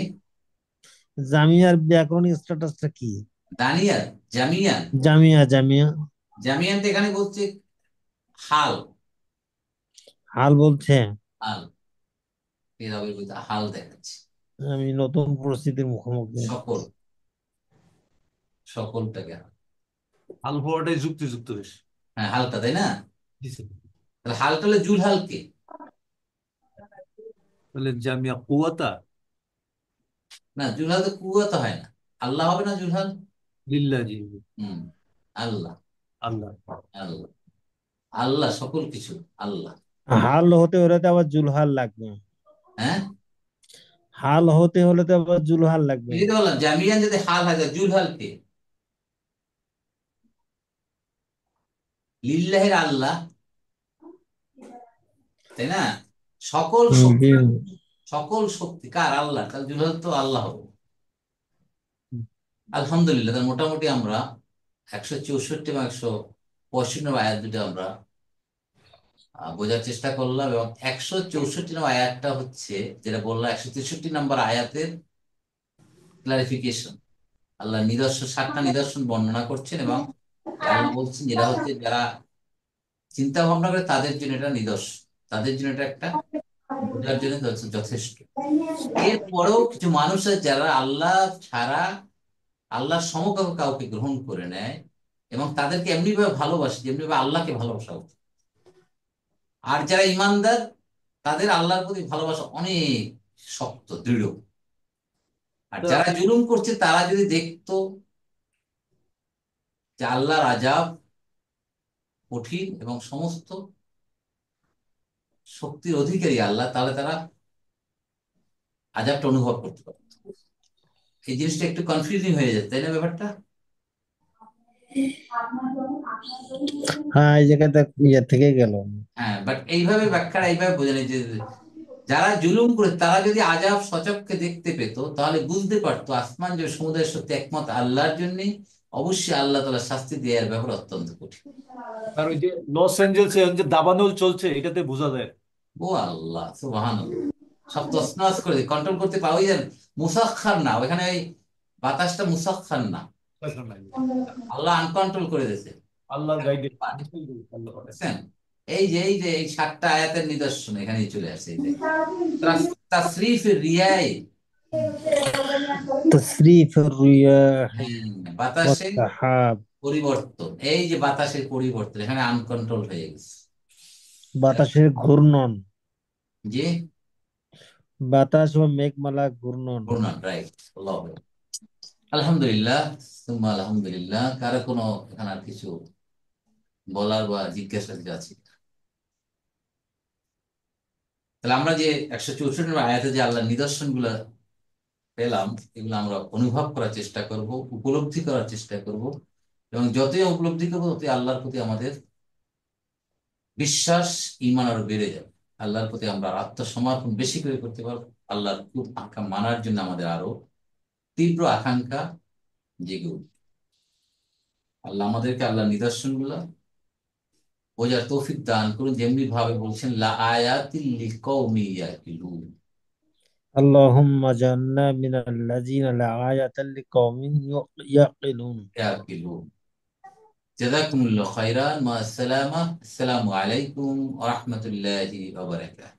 জামিয়ার ব্যাকরণিক স্ট্যাটাসটা কি? দানিয়ার, জামিয়ান। জামিয়া জামিয়া জামিয়ান তো এখানে বলছে হাল। হাল বলছে। হাল এভাবে বলতে হাল দেখাচ্ছে। আমি নতুন পরিস্থিতির মুখোমুখি। সকল, সকলটাকে হাল। হাল হওয়াটাই যুক্তিযুক্ত বেশি। হ্যাঁ হালটা, তাই না? জি স্যার। তাহলে হালটা হলে জুল হালকে। তাহলে জামিয়া কুয়াতা না, জুল হাল তো কুয়াতে হয় না, আল্লাহ হবে না জুল হাল। লিল্লাহ জি। হম, আল্লাহ। আল্লাহ। আল্লাহ, আল্লাহ সকল কিছু আল্লাহ। হাল হতে হলে তো আবার জুলহাল লাগবে। হ্যাঁ, হাল হতে হলে তো আবার জুলহাল লাগবে। এই যে বললাম জামিয়ান যদি হাল হয় তাহলে জুল হালকে। লিল্লাহের আল্লাহ, তাই না? সকল জি। শক্তি, সকল শক্তি কার? আল্লাহ। তাহলে জুল হাল তো আল্লাহ হবে। আলহামদুলিল্লাহ, তাহলে মোটামুটি আমরা 164 এবং 165 নম্বর আয়াত দুটো আমরা বোঝার চেষ্টা করলাম। এবং 164 নম্বর আয়াতটা হচ্ছে যেটা বললাম 163 নম্বর আয়াতের ক্লারিফিকেশন। আল্লাহ নিদর্শন, 7টা নিদর্শন বর্ণনা করছেন এবং আল্লাহ বলছেন যেটা হচ্ছে যারা চিন্তা ভাবনা করে তাদের জন্য এটা নিদর্শন, তাদের জন্য এটা একটা বোঝার জন্য যথেষ্ট। এরপরেও কিছু মানুষ আছে যারা আল্লাহ ছাড়া আল্লাহর সমকক্ষ কাউকে গ্রহণ করে নেয় এবং তাদেরকে এমনি ভাবে ভালোবাসে যেমনি ভাবে আল্লাহকে ভালোবাসা উচিত। আর যারা ইমানদার তাদের আল্লাহর প্রতি ভালোবাসা অনেক শক্ত, দৃঢ়। আর তা যারা জুলুম করছে তারা যদি দেখতো যে আল্লাহর আযাব কঠিন এবং সমস্ত শক্তির অধিকারী আল্লাহ, তাহলে তারা আযাবটা অনুভব করতে পারত। এই জিনিসটা একটু কনফিউজিং হয়ে যায়, তাই না ব্যাপারটা? হ্যাঁ, এই জায়গাটা ইয়ে থেকে গেল। হ্যাঁ, বাট এইভাবে ব্যাখ্যাটা এইভাবে বোঝা যায় যে যারা জুলুম করে তারা যদি আযাব সচক্ষে দেখতে পেত তাহলে বুঝতে পারতো আসমান যে সমুদ্রের সত্যি একমত আল্লাহর জন্য, অবশ্যই আল্লাহ তাআলা শাস্তি দেওয়ার ব্যাপার অত্যন্ত কঠিন। আর ওই যে লস অ্যাঞ্জেলসে এখন যে দাবানল চলছে এটাতে বোঝা যায়। ও আল্লাহ, সুবহানাল্লাহ, সব তছনছ করে কন্ট্রোল করতে পারো। ওই যে মুসাখখার না, ওখানে ওই বাতাসটা মুসাখখার না, আল্লাহ আনকন্ট্রোল করে দিয়েছে। আল্লাহর গাইডে আল্লাহ করে। বুঝছেন? এই যে এই 7টা আয়াতের নিদর্শন এখানেই চলে আসছে। এই যে তাসরিফ রিয়ায়, তাসরিফ রিয়াহ ওয়াস বাতাসে সাহাব, পরিবর্তন। এই যে বাতাসের পরিবর্তন এখানে আনকন্ট্রোল হয়ে গেছে। বাতাসের ঘূর্ণন, যে বাতাস ও মেঘমালা ঘূর্ণন। রাইট। আলহামদুলিল্লাহ, সুম্মা আলহামদুলিল্লাহ। কারো কোনো এখানে আর কিছু বলার বা জিজ্ঞাসা কিছু আছে? তাহলে আমরা যে 164 নম্বর আয়াতে যে আল্লাহর নিদর্শন গুলা পেলাম, এগুলো আমরা অনুভব করার চেষ্টা করব, উপলব্ধি করার চেষ্টা করব। এবং যতই উপলব্ধি করবো ততই আল্লাহর প্রতি আমাদের বিশ্বাস, ঈমান আরো বেড়ে যাবে। আল্লাহর প্রতি আমরা আত্মসমর্পণ বেশি করে করতে পারবো। আল্লাহর খুব আকাঙ্ক্ষা মানার জন্য আমাদের আরো তীব্র আকাঙ্ক্ষা জেগে উঠবে। আল্লাহ আমাদেরকে আল্লাহর নিদর্শন গুলা বোঝার তৌফিক দান করুন, যেমনি ভাবে বলছেন লা আয়াতিল লিকাউমি ইয়াকিলুন। আল্লাহুম্মা জান্না মিনাল্লাযিনা লাআয়াতাল লিকাওমিন ইয়াকিলুন। ইয়াকিলুন। জাযাকুমুল্লাহু খাইরান, মা আসসালামা, আসসালামু আলাইকুম ওয়া রাহমাতুল্লাহি ওয়া বারাকাতুহু।